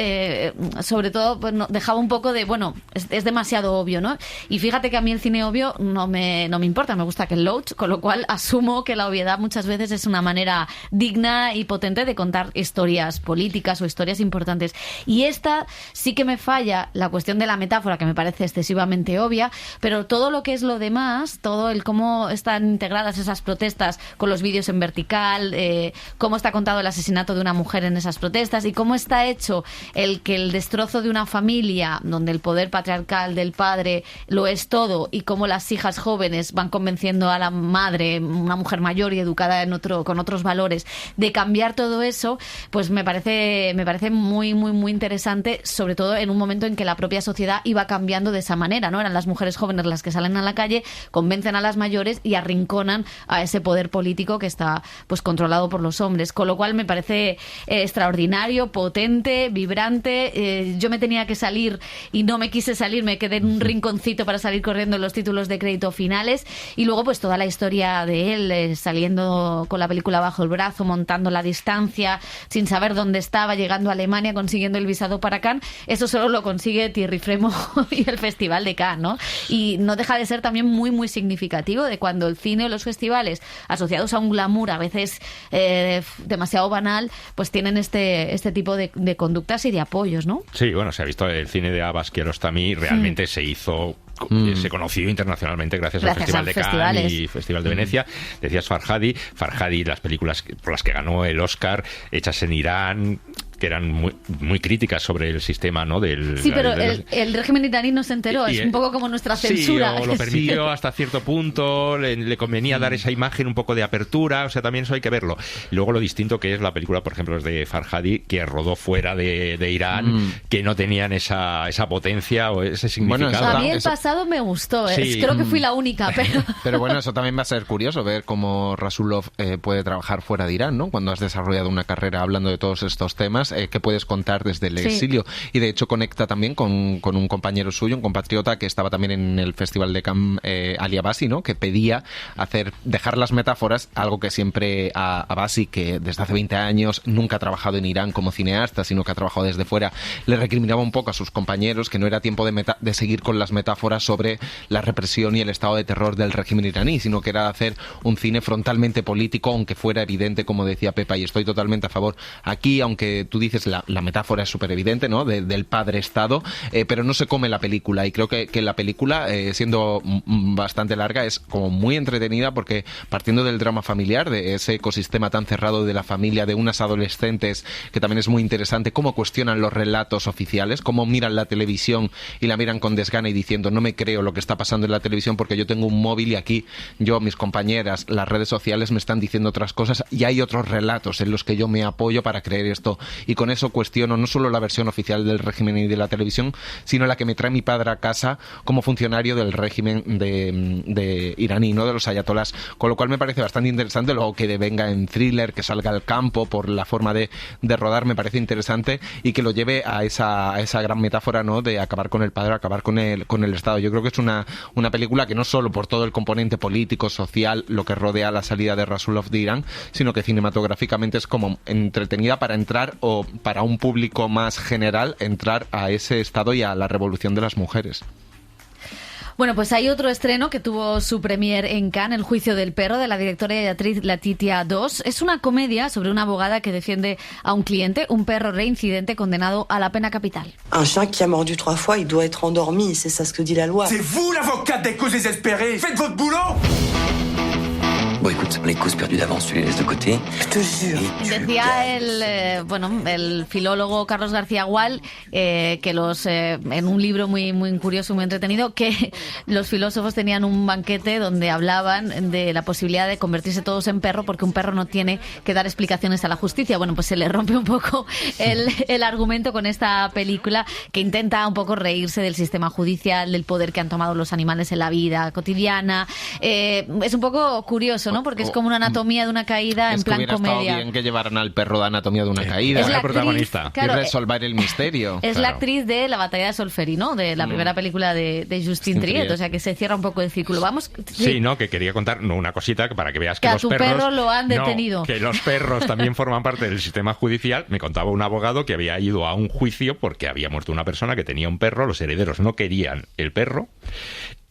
sobre todo pues, dejaba un poco de, bueno, es demasiado obvio, ¿no? Y fíjate que a mí el cine obvio no me importa, me gusta Ken Loach, con lo cual asumo que la obviedad muchas veces es una manera digna y potente de contar historias políticas o historias importantes, y esta sí que me falla la cuestión de la metáfora, que me parece excesivamente obvia, pero todo lo que es lo demás, todo el cómo están integradas esas protestas con los vídeos en vertical, cómo está contado el asesinato de una mujer en esas protestas, y cómo está hecho el destrozo de una familia donde el poder patriarcal del padre lo es todo, y cómo las hijas jóvenes van convenciendo a la madre, una mujer mayor y educada con otros valores, de cambiar todo eso, pues me parece muy interesante, sobre todo en un momento en que la propia sociedad iba cambiando de esa manera, ¿no? Eran las mujeres jóvenes las que salen a la calle, convencen a las mayores y arrinconan a ese poder político que está pues controlado por los hombres, con lo cual me parece extraordinario, potente, vibrante. Yo me tenía que salir y no me quise salir, me quedé en un rinconcito para salir corriendo en los títulos de crédito finales, y luego pues toda la historia de él saliendo con la película bajo el brazo, montando la distancia, sin saber dónde estaba, llegando a Alemania, consiguiendo el visado para Cannes. Eso solo lo consigue Thierry Fremont y el Festival de Cannes, ¿no? Y no deja de ser también muy significativo de cuando el cine o los festivales, asociados a un glamour a veces demasiado banal, pues tienen este tipo de conductas y de apoyos, ¿no? Sí, bueno, se ha visto el cine de Abbas Kiarostami, realmente se hizo... se conoció internacionalmente gracias al Festival de Cannes y Festival de Venecia. Decías Farhadi, las películas por las que ganó el Oscar, hechas en Irán, que eran muy críticas sobre el sistema, ¿no? Sí, pero el régimen iraní no se enteró, es un poco como nuestra censura. Sí, o lo permitió hasta cierto punto, le convenía dar esa imagen un poco de apertura, o sea, también eso hay que verlo. Y luego lo distinto que es la película, por ejemplo, es de Farhadi, que rodó fuera de Irán, que no tenían esa potencia o ese significado. Bueno, a mí el pasado me gustó, sí. Creo que fui la única, pero bueno, eso también va a ser curioso, ver cómo Rasulov puede trabajar fuera de Irán, ¿no? Cuando has desarrollado una carrera hablando de todos estos temas, que puedes contar desde el exilio. Y de hecho conecta también con un compañero suyo, un compatriota que estaba también en el Festival de Cannes, Ali Abbasi, ¿no? Que pedía dejar las metáforas, algo que siempre a Abbasi, que desde hace 20 años nunca ha trabajado en Irán como cineasta, sino que ha trabajado desde fuera, le recriminaba un poco a sus compañeros que no era tiempo de seguir con las metáforas sobre la represión y el estado de terror del régimen iraní, sino que era hacer un cine frontalmente político, aunque fuera evidente, como decía Pepa, y estoy totalmente a favor. Aquí, aunque tú dices la metáfora es súper evidente, ¿no? Del padre Estado, pero no se come la película, y creo que la película, siendo bastante larga, es como muy entretenida, porque partiendo del drama familiar, de ese ecosistema tan cerrado de la familia, de unas adolescentes, que también es muy interesante, cómo cuestionan los relatos oficiales, cómo miran la televisión y la miran con desgana y diciendo, no me creo lo que está pasando en la televisión porque yo tengo un móvil y aquí mis compañeras, las redes sociales me están diciendo otras cosas, y hay otros relatos en los que yo me apoyo para creer esto. Y y con eso cuestiono no solo la versión oficial del régimen y de la televisión, sino la que me trae mi padre a casa como funcionario del régimen de iraní, ¿no? De los ayatolás, con lo cual me parece bastante interesante. Luego que venga en thriller, que salga al campo por la forma de rodar, me parece interesante, y que lo lleve a esa gran metáfora, ¿no? De acabar con el padre, acabar con el Estado. Yo creo que es una película que no solo por todo el componente político, social, lo que rodea la salida de Rasulov de Irán, sino que cinematográficamente es como entretenida para entrar, o para un público más general, entrar a ese Estado y a la revolución de las mujeres. Bueno, pues hay otro estreno que tuvo su premier en Cannes, El juicio del perro, de la directora y actriz Letitia Dos. Es una comedia sobre una abogada que defiende a un cliente, un perro reincidente condenado a la pena capital. Un chien qui a mordu 3 fois, il doit être endormi, c'est ça ce que dit la loi. C'est vous l'avocate des causes désespérées. Faites votre boulot. Bon, écoute, les causes perdues d'avance, tu les laisses de côté. Je te jure. Decía el filólogo Carlos García Gual que en un libro muy, muy curioso y muy entretenido, que los filósofos tenían un banquete donde hablaban de la posibilidad de convertirse todos en perro, porque un perro no tiene que dar explicaciones a la justicia. Bueno, pues se le rompe un poco el argumento con esta película, que intenta un poco reírse del sistema judicial, del poder que han tomado los animales en la vida cotidiana. Es un poco curioso, ¿no? Porque es como una anatomía de una caída en plan comedia. Hubiera estado bien que llevaran al perro de anatomía de una caída. Es la protagonista. Claro, y resolver el misterio. Es la actriz de La batalla de Solferino, de la primera película de Justin Triet, o sea que se cierra un poco el círculo. Vamos. Sí, no, que quería contar una cosita para que veas que los a tu perros... perro lo han detenido. No, que los perros también forman parte del sistema judicial. Me contaba un abogado que había ido a un juicio porque había muerto una persona que tenía un perro, los herederos no querían el perro.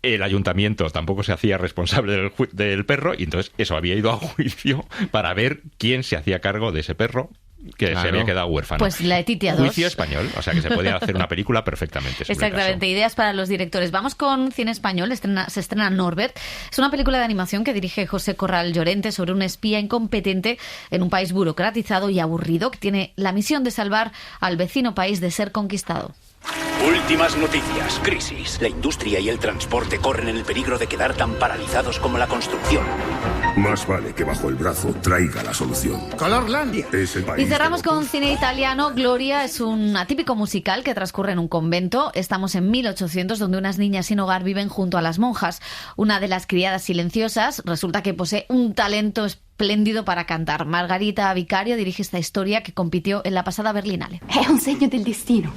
El ayuntamiento tampoco se hacía responsable del perro, y entonces eso, había ido a juicio para ver quién se hacía cargo de ese perro que se había quedado huérfano. Pues Letitia Dos. Juicio español, o sea que se puede hacer una película perfectamente. Exactamente, ideas para los directores. Vamos con cine español, se estrena Norbert. Es una película de animación que dirige José Corral Llorente sobre un espía incompetente en un país burocratizado y aburrido que tiene la misión de salvar al vecino país de ser conquistado. Últimas noticias. Crisis. La industria y el transporte corren el peligro de quedar tan paralizados como la construcción. Más vale que bajo el brazo traiga la solución. Colorlandia. Es el país. Y cerramos con cine italiano. Gloria es un atípico musical que transcurre en un convento. Estamos en 1800, donde unas niñas sin hogar viven junto a las monjas. Una de las criadas silenciosas resulta que posee un talento espléndido para cantar. Margarita Vicario dirige esta historia que compitió en la pasada Berlinale. È un segno del destino.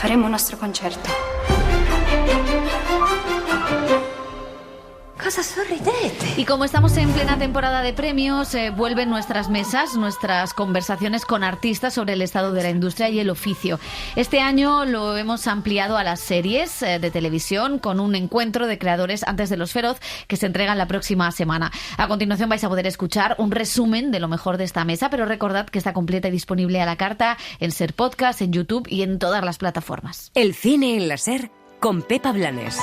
Faremo un nostro concerto. Cosa sorridete. Y como estamos en plena temporada de premios, vuelven nuestras mesas, nuestras conversaciones con artistas sobre el estado de la industria y el oficio. Este año lo hemos ampliado a las series de televisión con un encuentro de creadores antes de Los Feroz que se entregan la próxima semana. A continuación vais a poder escuchar un resumen de lo mejor de esta mesa, pero recordad que está completa y disponible a la carta en Ser Podcast, en YouTube y en todas las plataformas. El cine en la Ser con Pepa Blanes.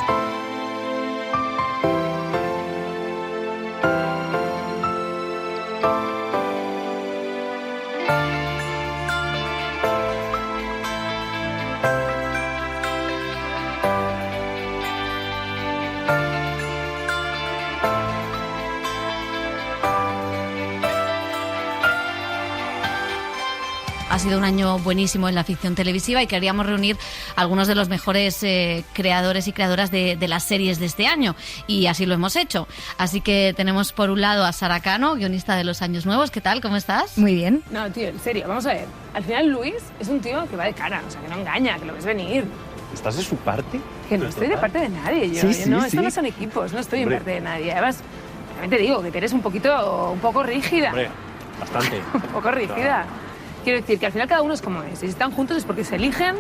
Ha sido un año buenísimo en la ficción televisiva y queríamos reunir algunos de los mejores creadores y creadoras de las series de este año, y así lo hemos hecho. Así que tenemos por un lado a Sara Cano, guionista de Los Años Nuevos. ¿Qué tal? ¿Cómo estás? Muy bien. No, tío, en serio, vamos a ver. Al final Luis es un tío que va de cara, o sea, que no engaña, que lo ves venir. ¿Estás de su parte? Que no estoy de parte de nadie, yo. Sí, No, sí. esto no son equipos, no estoy en parte de nadie. Además, también te digo que eres un poco rígida. Hombre, bastante. Un poco rígida. Quiero decir que al final cada uno es como es. Y si están juntos es porque se eligen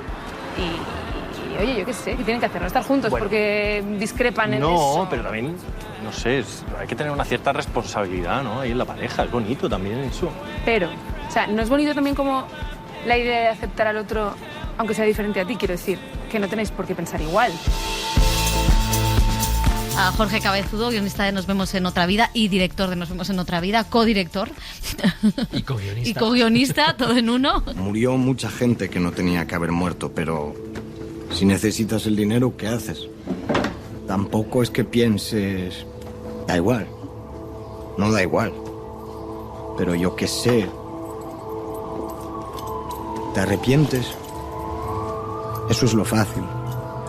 y oye, yo qué sé, ¿qué tienen que hacer? No estar juntos porque discrepan en eso. No, pero también, no sé, hay que tener una cierta responsabilidad, ¿no? Ahí en la pareja, es bonito también eso. Pero, o sea, ¿no es bonito también como la idea de aceptar al otro, aunque sea diferente a ti? Quiero decir, que no tenéis por qué pensar igual. A Jorge Cabezudo, guionista de Nos Vemos en Otra Vida y director de Nos Vemos en Otra Vida, codirector. Y co-guionista. Y co-guionista, todo en uno. Murió mucha gente que no tenía que haber muerto, pero si necesitas el dinero, ¿qué haces? Tampoco es que pienses... Da igual. No da igual. Pero yo qué sé. ¿Te arrepientes? Eso es lo fácil.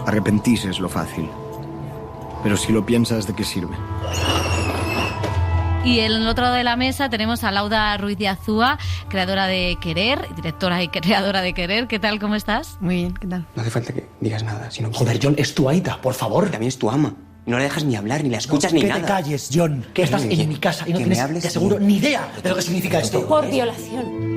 Arrepentirse es lo fácil. Pero si lo piensas, ¿de qué sirve? Y en el otro lado de la mesa tenemos a Lauda Ruiz de Azúa, creadora de Querer, directora y creadora de Querer. ¿Qué tal? ¿Cómo estás? Muy bien, ¿qué tal? No hace falta que digas nada. Sino joder, John, es tu Aita, por favor. También es tu ama. No la dejas ni hablar, ni la escuchas, ni nada. Que te calles, John, que estás en mi casa y no tienes, te aseguro, ni idea de lo que significa esto. Por violación.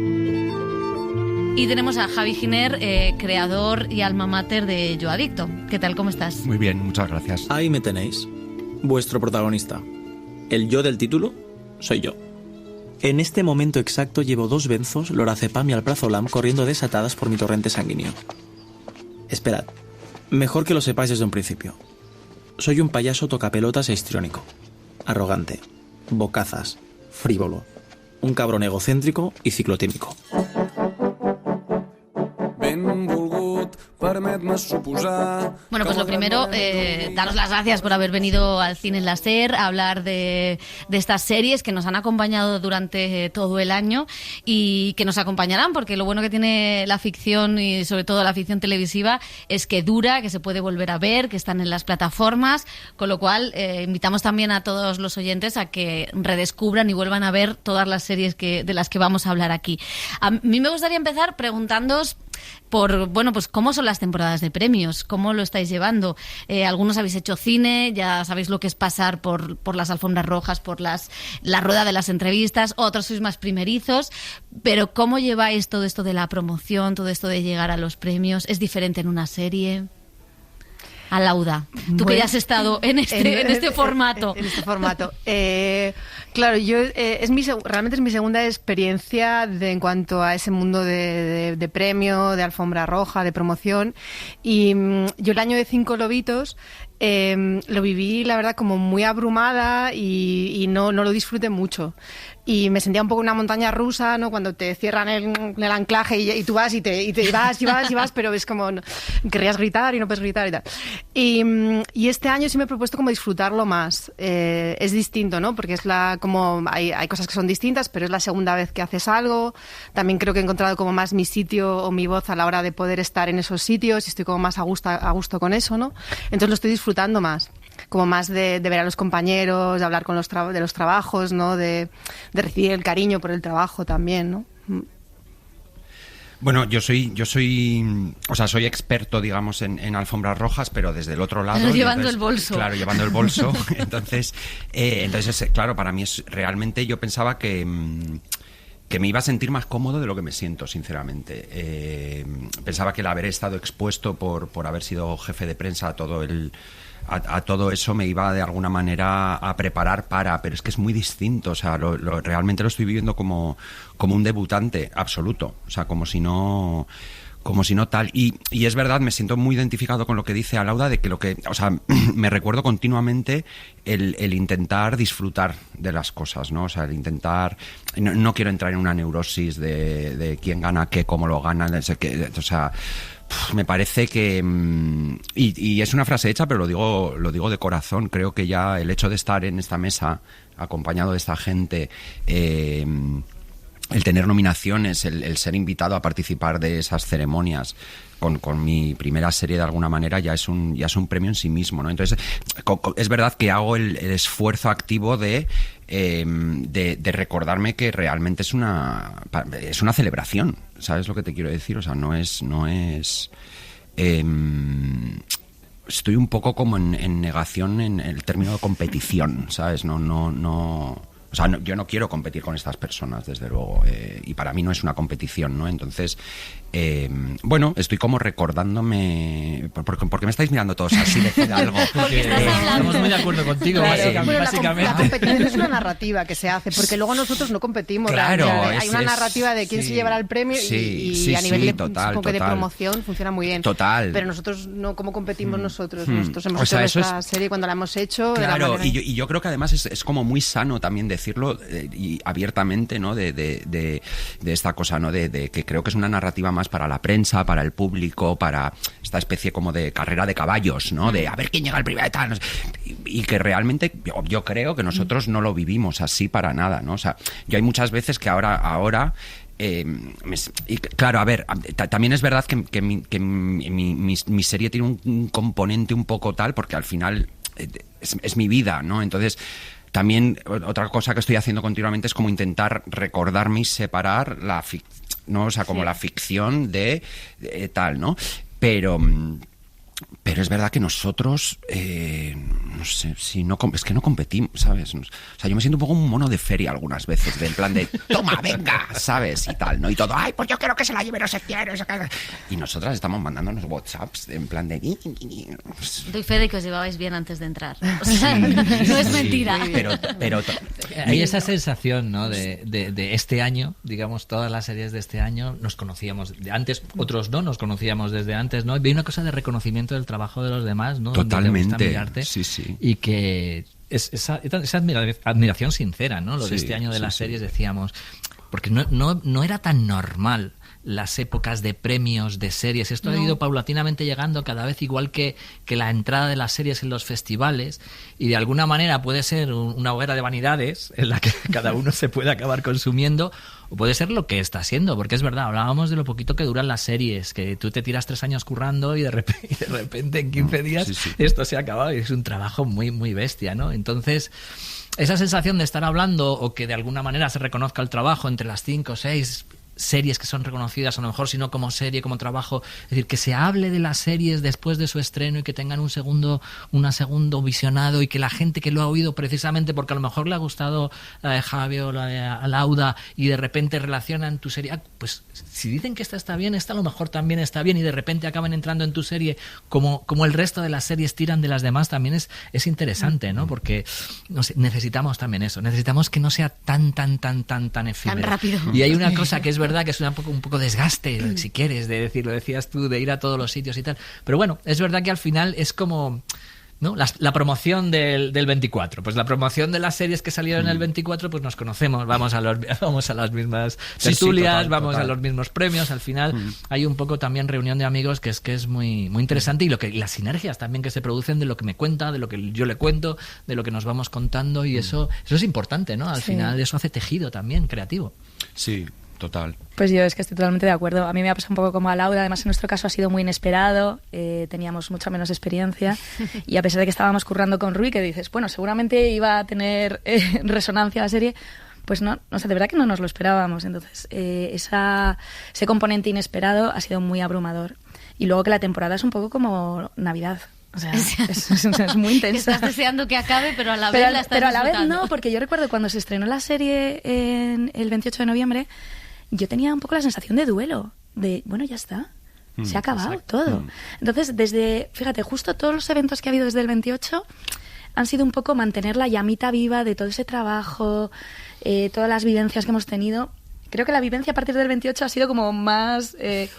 Y tenemos a Javi Giner, creador y alma mater de Yo Adicto. ¿Qué tal? ¿Cómo estás? Muy bien, muchas gracias. Ahí me tenéis. Vuestro protagonista. El yo del título soy yo. En este momento exacto llevo 2 benzos, lorazepam y alprazolam corriendo desatadas por mi torrente sanguíneo. Esperad. Mejor que lo sepáis desde un principio. Soy un payaso tocapelotas e histriónico. Arrogante. Bocazas. Frívolo. Un cabrón egocéntrico y ciclotímico. Bueno, pues lo primero, daros las gracias por haber venido al Cine en la SER a hablar de estas series que nos han acompañado durante todo el año y que nos acompañarán, porque lo bueno que tiene la ficción y sobre todo la ficción televisiva es que dura, que se puede volver a ver, que están en las plataformas, con lo cual invitamos también a todos los oyentes a que redescubran y vuelvan a ver todas las series de las que vamos a hablar aquí. A mí me gustaría empezar preguntándoos por, bueno, pues cómo son las temporadas de premios, cómo lo estáis llevando. Algunos habéis hecho cine, ya sabéis lo que es pasar por las alfombras rojas, por la rueda de las entrevistas, otros sois más primerizos, pero ¿cómo lleváis todo esto de la promoción, todo esto de llegar a los premios? ¿Es diferente en una serie? A Lauda, tú que ya has estado en este formato. En este formato. Claro, yo realmente es mi segunda experiencia en cuanto a ese mundo de premio, de alfombra roja, de promoción. Y yo el año de 5 lobitos lo viví, la verdad, como muy abrumada y no lo disfruté mucho. Y me sentía un poco una montaña rusa, ¿no? Cuando te cierran el anclaje y tú vas y vas, pero ves como querrías gritar y no puedes gritar y tal. Y este año sí me he propuesto como disfrutarlo más. Es distinto, ¿no? Porque es hay cosas que son distintas, pero es la segunda vez que haces algo. También creo que he encontrado como más mi sitio o mi voz a la hora de poder estar en esos sitios y estoy como más a gusto con eso, ¿no? Entonces lo estoy disfrutando más. Como más de ver a los compañeros, de hablar con de los trabajos, ¿no? De recibir el cariño por el trabajo también, ¿no? Bueno, yo soy experto, digamos, en alfombras rojas, pero desde el otro lado. Llevando el bolso. Claro, llevando el bolso. Entonces, claro, para mí es realmente, yo pensaba que me iba a sentir más cómodo de lo que me siento, sinceramente. Pensaba que el haber estado expuesto por haber sido jefe de prensa a todo eso me iba de alguna manera a preparar pero es que es muy distinto, o sea, realmente lo estoy viviendo como un debutante absoluto, o sea, como si no tal, y es verdad, me siento muy identificado con lo que dice Lauda, de que o sea, me recuerdo continuamente el intentar disfrutar de las cosas, ¿no? O sea, el intentar, no quiero entrar en una neurosis de quién gana qué, cómo lo gana, o sea, me parece que y es una frase hecha, pero lo digo de corazón. Creo que ya el hecho de estar en esta mesa acompañado de esta gente, el tener nominaciones, el ser invitado a participar de esas ceremonias con mi primera serie, de alguna manera ya es un premio en sí mismo, ¿no? Entonces es verdad que hago el esfuerzo activo de recordarme que realmente es una celebración, ¿sabes lo que te quiero decir? O sea, no es estoy un poco como en negación en el término de competición, ¿sabes? O sea, yo no quiero competir con estas personas, desde luego, y para mí no es una competición, ¿no? Entonces, bueno, estoy como recordándome... ¿Por qué me estáis mirando todos así? Decid algo. Porque estamos muy de acuerdo contigo, claro, básicamente. La competición es una narrativa que se hace, porque luego nosotros no competimos. Claro, hay una narrativa de quién se llevará el premio y a nivel de promoción funciona muy bien. Total. Pero nosotros no, ¿cómo competimos nosotros? Nosotros hemos hecho nuestra serie cuando la hemos hecho. Claro, y yo creo que además es como muy sano también decirlo y abiertamente, ¿no? De esta cosa, ¿no? De que creo que es una narrativa más para la prensa, para el público, para esta especie como de carrera de caballos, ¿no? De a ver quién llega al primero y tal, no sé. Y que realmente yo creo que nosotros no lo vivimos así para nada, ¿no? O sea, yo hay muchas veces que ahora y claro, a ver, también es verdad que mi serie tiene un componente un poco tal, porque al final es mi vida, ¿no? Entonces, también otra cosa que estoy haciendo continuamente es como intentar recordarme y separar la ficción, ¿no? O sea, como la ficción de tal, ¿no? Pero es verdad que nosotros, no sé, si no, es que no competimos, ¿sabes? O sea, yo me siento un poco un mono de feria algunas veces, en plan de, toma, venga, ¿sabes? Y tal, ¿no? Y todo, ay, pues yo quiero que se la lleve, no sé quién, y nosotras estamos mandándonos WhatsApps en plan de... Doy fe de que os llevabais bien antes de entrar. O sea, no es mentira. Pero hay esa sensación, ¿no? De este año, digamos, todas las series de este año nos conocíamos de antes, otros no nos conocíamos desde antes, ¿no? Y hay una cosa de reconocimiento del trabajo de los demás, ¿no? Totalmente, sí. Y que esa admiración sincera, ¿no? Lo de este año de las series decíamos, porque no era tan normal las épocas de premios de series. Esto ha ido paulatinamente llegando cada vez, igual que la entrada de las series en los festivales, y de alguna manera puede ser una hoguera de vanidades en la que cada uno se puede acabar consumiendo, o puede ser lo que está siendo, porque es verdad, hablábamos de lo poquito que duran las series, que tú te tiras 3 años currando y de repente en 15 días esto se ha acabado, y es un trabajo muy, muy bestia, ¿no? Entonces, esa sensación de estar hablando, o que de alguna manera se reconozca el trabajo entre las 5 o 6 series que son reconocidas, a lo mejor si no como serie, como trabajo, es decir, que se hable de las series después de su estreno y que tengan un segundo visionado, y que la gente que lo ha oído precisamente porque a lo mejor le ha gustado la de Javi o la de Lauda, y de repente relacionan tu serie, pues si dicen que esta está bien, esta a lo mejor también está bien, y de repente acaban entrando en tu serie como el resto de las series tiran de las demás, también es interesante, ¿no? Porque no sé, necesitamos también eso, necesitamos que no sea tan efímero, tan rápido. Y hay una cosa que es verdad que es un poco desgaste, si quieres, de decir, lo decías tú, de ir a todos los sitios y tal, pero bueno, es verdad que al final es como, ¿no? La promoción del 24, pues la promoción de las series que salieron en el 24, pues nos conocemos, vamos a las mismas tertulias, total. A los mismos premios, al final hay un poco también reunión de amigos que es muy, muy interesante, y las sinergias también que se producen de lo que me cuenta, de lo que yo le cuento, de lo que nos vamos contando, y eso es importante, ¿no? Al final eso hace tejido también creativo. Sí. Total. Pues yo es que estoy totalmente de acuerdo. A mí me ha pasado un poco como a Laura, además en nuestro caso ha sido muy inesperado, teníamos mucha menos experiencia, y a pesar de que estábamos currando con Rui, que dices, bueno, seguramente iba a tener resonancia la serie, pues no, o sea, de verdad que no nos lo esperábamos. Entonces, ese componente inesperado ha sido muy abrumador. Y luego que la temporada es un poco como Navidad. O sea, es muy intensa. Estás deseando que acabe, pero a la vez la estás Pero a la vez disfrutando. no, porque yo recuerdo cuando se estrenó la serie el 28 de noviembre, yo tenía un poco la sensación de duelo, de, bueno, ya está, se ha acabado todo. Entonces, fíjate, justo todos los eventos que ha habido desde el 28 han sido un poco mantener la llamita viva de todo ese trabajo, todas las vivencias que hemos tenido. Creo que la vivencia a partir del 28 ha sido como más...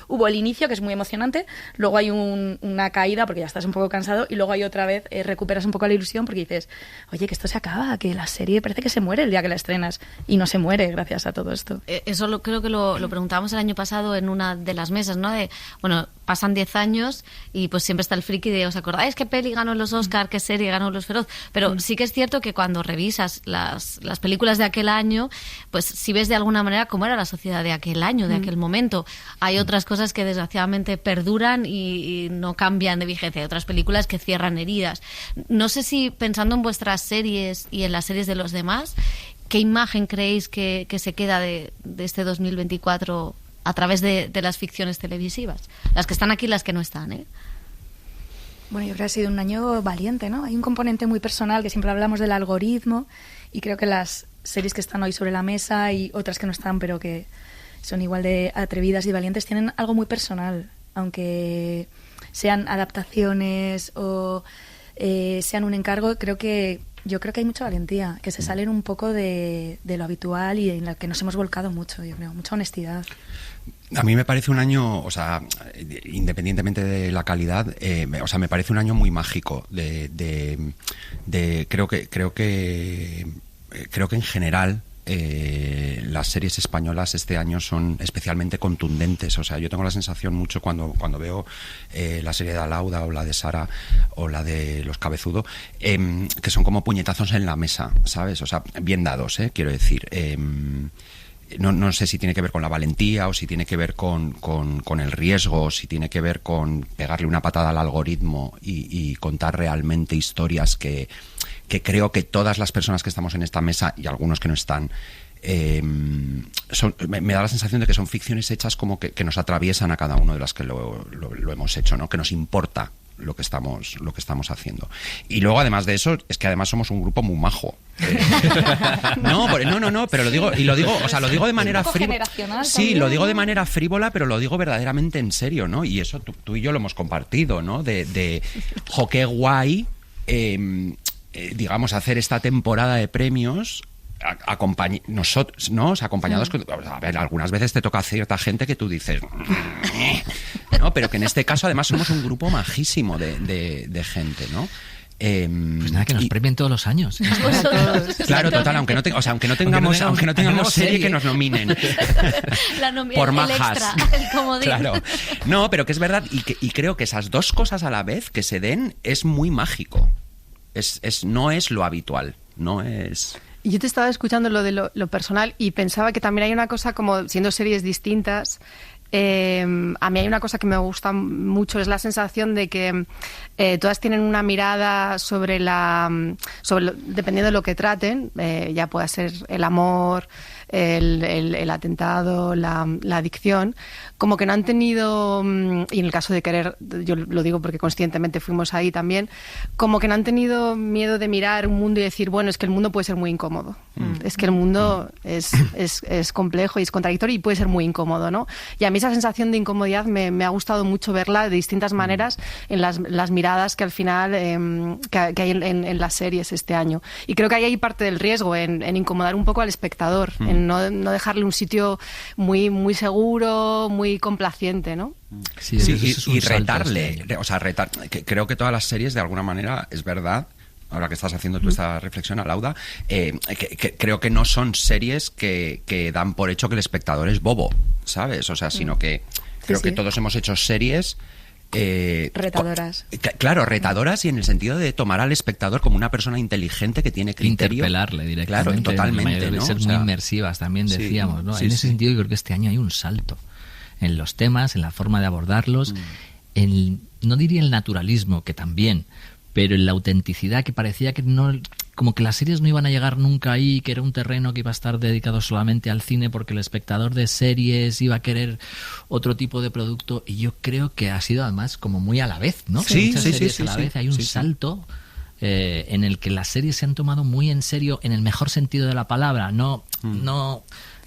hubo el inicio, que es muy emocionante, luego hay una caída porque ya estás un poco cansado, y luego hay otra vez, recuperas un poco la ilusión porque dices, oye, que esto se acaba, que la serie parece que se muere el día que la estrenas, y no se muere gracias a todo esto. Eso creo que lo preguntábamos el año pasado en una de las mesas, ¿no? De, bueno, pasan 10 años y pues siempre está el friki de, ¿os acordáis qué peli ganó los Oscar, qué serie ganó los Feroz? Pero sí que es cierto que cuando revisas las películas de aquel año, pues si ves de alguna manera cómo era la sociedad de aquel año, de aquel momento. Hay otras cosas que desgraciadamente perduran y no cambian de vigencia. Hay otras películas que cierran heridas. No sé si, pensando en vuestras series y en las series de los demás, ¿qué imagen creéis que se queda de este 2024 a través de las ficciones televisivas? Las que están aquí y las que no están, ¿eh? Bueno, yo creo que ha sido un año valiente, ¿no? Hay un componente muy personal, que siempre hablamos del algoritmo, y creo que las series que están hoy sobre la mesa y otras que no están, pero que son igual de atrevidas y valientes, tienen algo muy personal, aunque sean adaptaciones o sean un encargo. Yo creo que hay mucha valentía, que se salen un poco de lo habitual y en la que nos hemos volcado mucho, yo creo, mucha honestidad. A mí me parece un año, o sea, independientemente de la calidad, o sea, me parece un año muy mágico. Creo que en general las series españolas este año son especialmente contundentes. O sea, yo tengo la sensación mucho cuando veo la serie de Alauda o la de Sara o la de Los Cabezudo, que son como puñetazos en la mesa, ¿sabes? O sea, bien dados, quiero decir. no sé si tiene que ver con la valentía o si tiene que ver con el riesgo, o si tiene que ver con pegarle una patada al algoritmo y contar realmente historias que creo que todas las personas que estamos en esta mesa y algunos que no están, me da la sensación de que son ficciones hechas como que nos atraviesan a cada uno de las que lo hemos hecho, ¿no? Que nos importa lo que estamos haciendo. Y luego, además de eso, es que además somos un grupo muy majo. No, pero lo digo de manera frívola. Sí, lo digo de manera frívola, pero lo digo verdaderamente en serio, ¿no? Y eso tú y yo lo hemos compartido, ¿no? De qué guay, digamos, hacer esta temporada de premios nosotros, ¿no? O sea, acompañados con, a ver, algunas veces te toca cierta gente que tú dices no, pero que en este caso además somos un grupo majísimo de gente, ¿no? Pues nada, que nos premien todos los años. Claro, total, aunque no tengamos serie, que nos nominen. Por majas. El comodín. Claro. No, pero que es verdad, y creo que esas dos cosas a la vez que se den es muy mágico. No es lo habitual, no es... Yo te estaba escuchando lo de lo personal y pensaba que también hay una cosa, como siendo series distintas, a mí hay una cosa que me gusta mucho, es la sensación de que todas tienen una mirada sobre dependiendo de lo que traten, ya pueda ser el amor, el atentado, la adicción, como que no han tenido, y en el caso de Querer, yo lo digo porque conscientemente fuimos ahí también, como que no han tenido miedo de mirar un mundo y decir, bueno, es que el mundo puede ser muy incómodo, es que el mundo es complejo y es contradictorio y puede ser muy incómodo, ¿no? Y a mí esa sensación de incomodidad me ha gustado mucho verla de distintas maneras en las miradas que al final que hay en las series este año. Y creo que ahí hay parte del riesgo en incomodar un poco al espectador, en no dejarle un sitio muy, muy seguro, muy complaciente, ¿no? Sí, y retarle, o sea, creo que todas las series de alguna manera, es verdad, ahora que estás haciendo tú esta reflexión, Alauda, que creo que no son series que dan por hecho que el espectador es bobo, ¿sabes? O sea, sino que creo que todos hemos hecho series retadoras. Claro, retadoras, y en el sentido de tomar al espectador como una persona inteligente que tiene criterio. Interpelarle directamente. Claro, totalmente, ¿no? Ser muy inmersivas también, decíamos, ¿no? Sí, en ese sentido yo creo que este año hay un salto en los temas, en la forma de abordarlos, no diría el naturalismo, que también, pero en la autenticidad, que parecía que no, como que las series no iban a llegar nunca ahí, que era un terreno que iba a estar dedicado solamente al cine porque el espectador de series iba a querer otro tipo de producto, y yo creo que ha sido además como muy a la vez, ¿no? Sí, muchas series a la vez, hay un salto en el que las series se han tomado muy en serio, en el mejor sentido de la palabra, no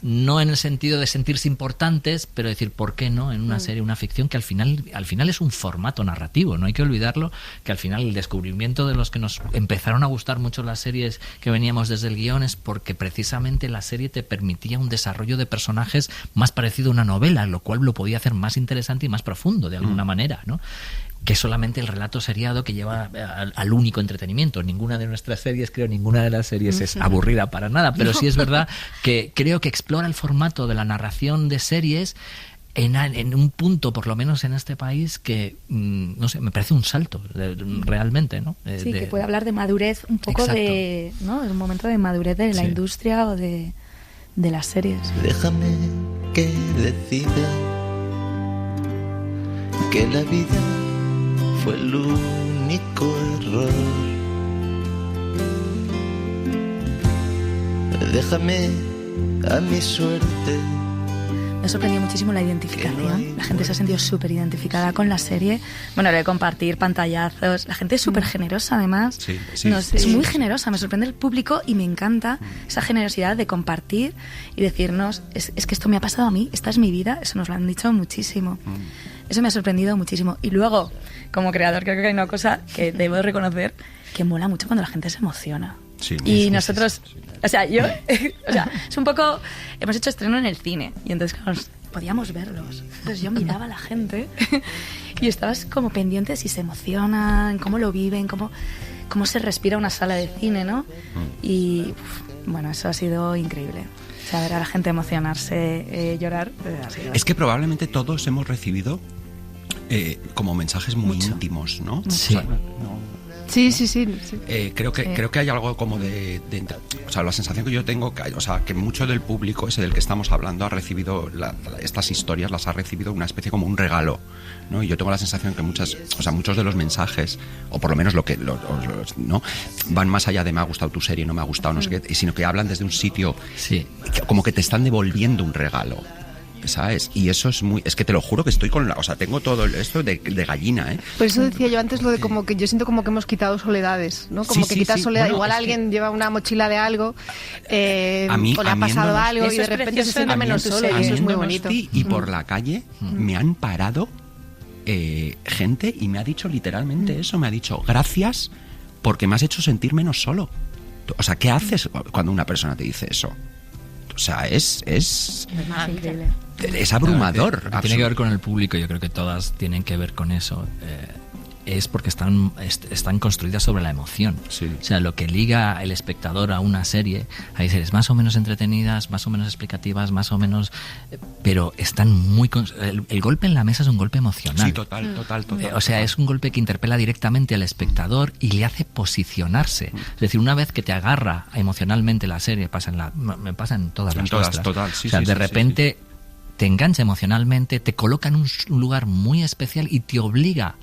en el sentido de sentirse importantes, pero decir, ¿por qué no? En una serie, una ficción que al final es un formato narrativo, no hay que olvidarlo, que al final el descubrimiento de los que nos empezaron a gustar mucho las series que veníamos desde el guión es porque precisamente la serie te permitía un desarrollo de personajes más parecido a una novela, lo cual lo podía hacer más interesante y más profundo de alguna manera, ¿no? Que solamente el relato seriado que lleva al único entretenimiento. Ninguna de nuestras series, ninguna de las series es aburrida para nada, pero sí es verdad que creo que explora el formato de la narración de series en un punto, por lo menos en este país, que, no sé, me parece un salto, realmente, ¿no? Que puede hablar de madurez, un poco de, ¿no? De un momento de madurez de la industria o de las series. Déjame que decida que la vida fue el único error. Déjame a mi suerte. Me sorprendió muchísimo la identificación. La gente se ha sentido súper identificada con la serie. Bueno, lo de compartir pantallazos. La gente es súper generosa, además. Es muy generosa. Me sorprende el público y me encanta esa generosidad de compartir y decirnos, es que esto me ha pasado a mí, esta es mi vida. Eso nos lo han dicho muchísimo. Eso me ha sorprendido muchísimo. Y luego, como creador, creo que hay una cosa que debo reconocer, que mola mucho cuando la gente se emociona. Nosotros, o sea, es un poco, hemos hecho estreno en el cine y entonces claro, podíamos verlos. Entonces yo miraba a la gente y estabas como pendiente si se emocionan, cómo lo viven, cómo se respira una sala de cine, ¿no? Y bueno, eso ha sido increíble. O sea, ver a la gente emocionarse, llorar. Es que probablemente todos hemos recibido como mensajes muy íntimos, ¿no? Sí. O sea, Sí, ¿no? sí. Creo que hay algo como o sea, la sensación que yo tengo, que mucho del público ese del que estamos hablando ha recibido estas historias, las ha recibido una especie como un regalo, ¿no? Y yo tengo la sensación que muchos de los mensajes, o por lo menos ¿no? van más allá de me ha gustado tu serie, no me ha gustado, no sé qué, sino que hablan desde un sitio como que te están devolviendo un regalo, ¿sabes? Y eso es que te lo juro que estoy tengo todo esto de gallina, ¿eh? Por eso decía yo antes lo de como que yo siento como que hemos quitado soledades, ¿no? Como que quitas soledad, bueno, igual alguien lleva una mochila de algo, o le ha pasado algo y de repente se siente menos solo, y eso es muy bonito. Y por la calle me han parado gente y me ha dicho literalmente eso, me ha dicho gracias porque me has hecho sentir menos solo. O sea, ¿qué haces cuando una persona te dice eso? O sea, es abrumador. Claro, tiene que ver con el público, yo creo que todas tienen que ver con eso. Es porque están construidas sobre la emoción. Sí. O sea, lo que liga el espectador a una serie, hay series más o menos entretenidas, más o menos explicativas, más o menos... pero están muy... El golpe en la mesa es un golpe emocional. Sí, total. O sea, es un golpe que interpela directamente al espectador y le hace posicionarse. Es decir, una vez que te agarra emocionalmente la serie, me pasa en todas las nuestras. Total, sí, o sea, sí, de repente te engancha emocionalmente, te coloca en un lugar muy especial y te obliga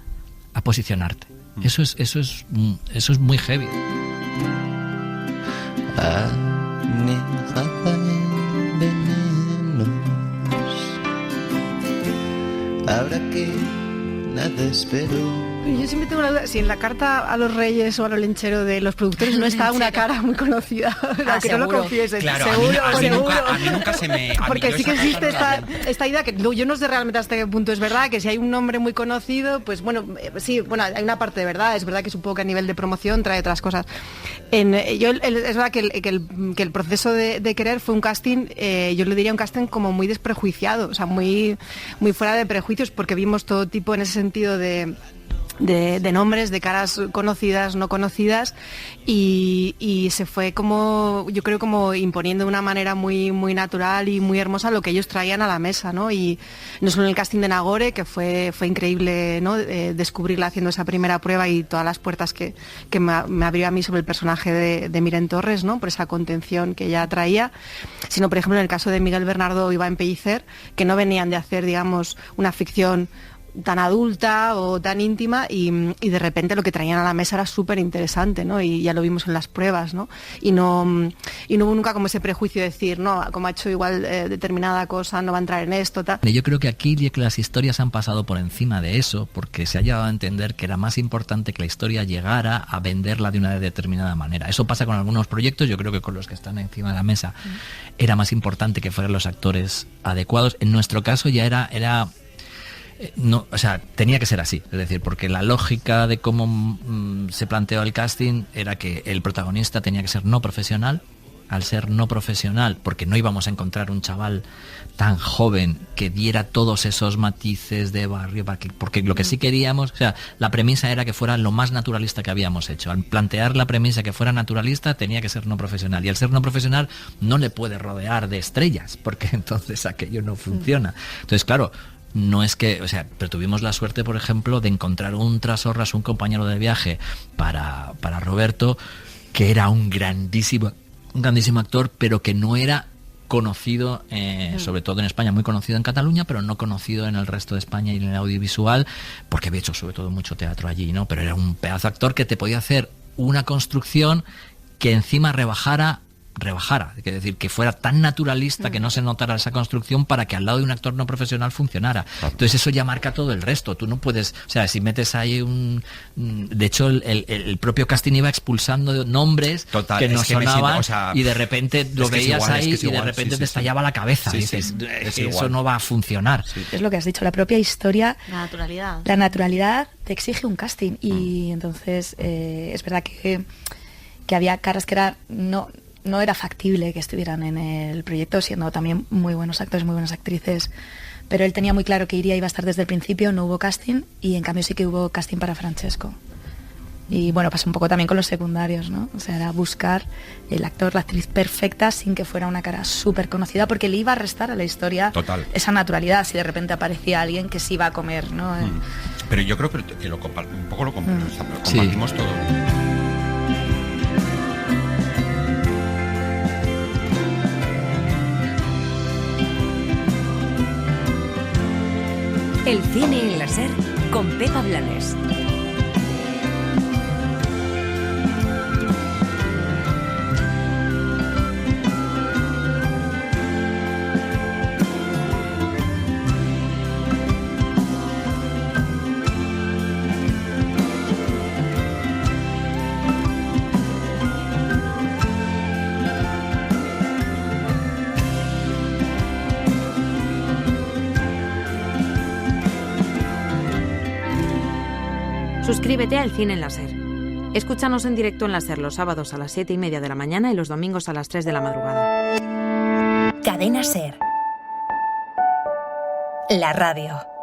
a posicionarte. Eso es muy heavy. Anejada en venenos, habrá que nada espero. Yo siempre tengo una duda, si en la carta a los reyes o a los lencheros de los productores no está una cara muy conocida, aunque no lo confieses. Claro, seguro. A mí nunca se me... Porque sí que existe esta idea, que yo no sé realmente hasta qué punto es verdad, que si hay un nombre muy conocido, pues bueno, sí, hay una parte de verdad, es verdad que supongo que a nivel de promoción trae otras cosas. Es verdad que el proceso de querer fue un casting, yo le diría un casting como muy desprejuiciado, o sea, muy, muy fuera de prejuicios, porque vimos todo tipo en ese sentido de nombres, de caras conocidas, no conocidas, y se fue como, yo creo, como imponiendo de una manera muy, muy natural y muy hermosa lo que ellos traían a la mesa, ¿no? Y no solo en el casting de Nagore, que fue increíble, ¿no? Descubrirla haciendo esa primera prueba y todas las puertas que me abrió a mí sobre el personaje de Miren Torres, ¿no? Por esa contención que ella traía, sino, por ejemplo, en el caso de Miguel Bernardo y Iván Pellicer, que no venían de hacer, digamos, una ficción tan adulta o tan íntima y de repente lo que traían a la mesa era súper interesante, ¿no? Y ya lo vimos en las pruebas, ¿no? Y no hubo nunca como ese prejuicio de decir, no, como ha hecho igual determinada cosa, no va a entrar en esto, tal. Yo creo que aquí las historias han pasado por encima de eso, porque se ha llegado a entender que era más importante que la historia llegara a venderla de una determinada manera. Eso pasa con algunos proyectos, yo creo que con los que están encima de la mesa era más importante que fueran los actores adecuados. En nuestro caso ya era no, o sea, tenía que ser así, es decir, porque la lógica de cómo se planteó el casting era que el protagonista tenía que ser no profesional. Al ser no profesional, porque no íbamos a encontrar un chaval tan joven que diera todos esos matices de barrio, porque lo que sí queríamos, o sea, la premisa era que fuera lo más naturalista que habíamos hecho. Al plantear la premisa que fuera naturalista, tenía que ser no profesional, y al ser no profesional no le puede rodear de estrellas, porque entonces aquello no funciona. Entonces, claro, no es que, o sea, pero tuvimos la suerte, por ejemplo, de encontrar un trasorras, un compañero de viaje para Roberto, que era un grandísimo actor, pero que no era conocido, sobre todo en España, muy conocido en Cataluña, pero no conocido en el resto de España y en el audiovisual, porque había hecho sobre todo mucho teatro allí, ¿no? Pero era un pedazo de actor que te podía hacer una construcción que encima rebajara, es decir, que fuera tan naturalista que no se notara esa construcción para que al lado de un actor no profesional funcionara. Entonces eso ya marca todo el resto. Tú no puedes, o sea, si metes ahí de hecho el propio casting iba expulsando nombres que no sonaban, y de repente lo veías ahí y de repente te estallaba la cabeza. Y dices, eso no va a funcionar. Es lo que has dicho, la propia historia, la naturalidad te exige un casting, y entonces es verdad que había caras que no era factible que estuvieran en el proyecto, siendo también muy buenos actores, muy buenas actrices, pero él tenía muy claro que iba a estar desde el principio, no hubo casting, y en cambio sí que hubo casting para Francesco. Y bueno, pasó un poco también con los secundarios, ¿no? O sea, era buscar el actor, la actriz perfecta sin que fuera una cara súper conocida, porque le iba a restar a la historia esa naturalidad si de repente aparecía alguien que se iba a comer, ¿no? Pero yo creo que un poco lo compartimos todo. El cine en la SER con Pepa Blanes. Suscríbete al Cine en la SER. Escúchanos en directo en la SER los sábados a las 7:30 de la mañana y los domingos a las 3 de la madrugada. Cadena SER. La radio.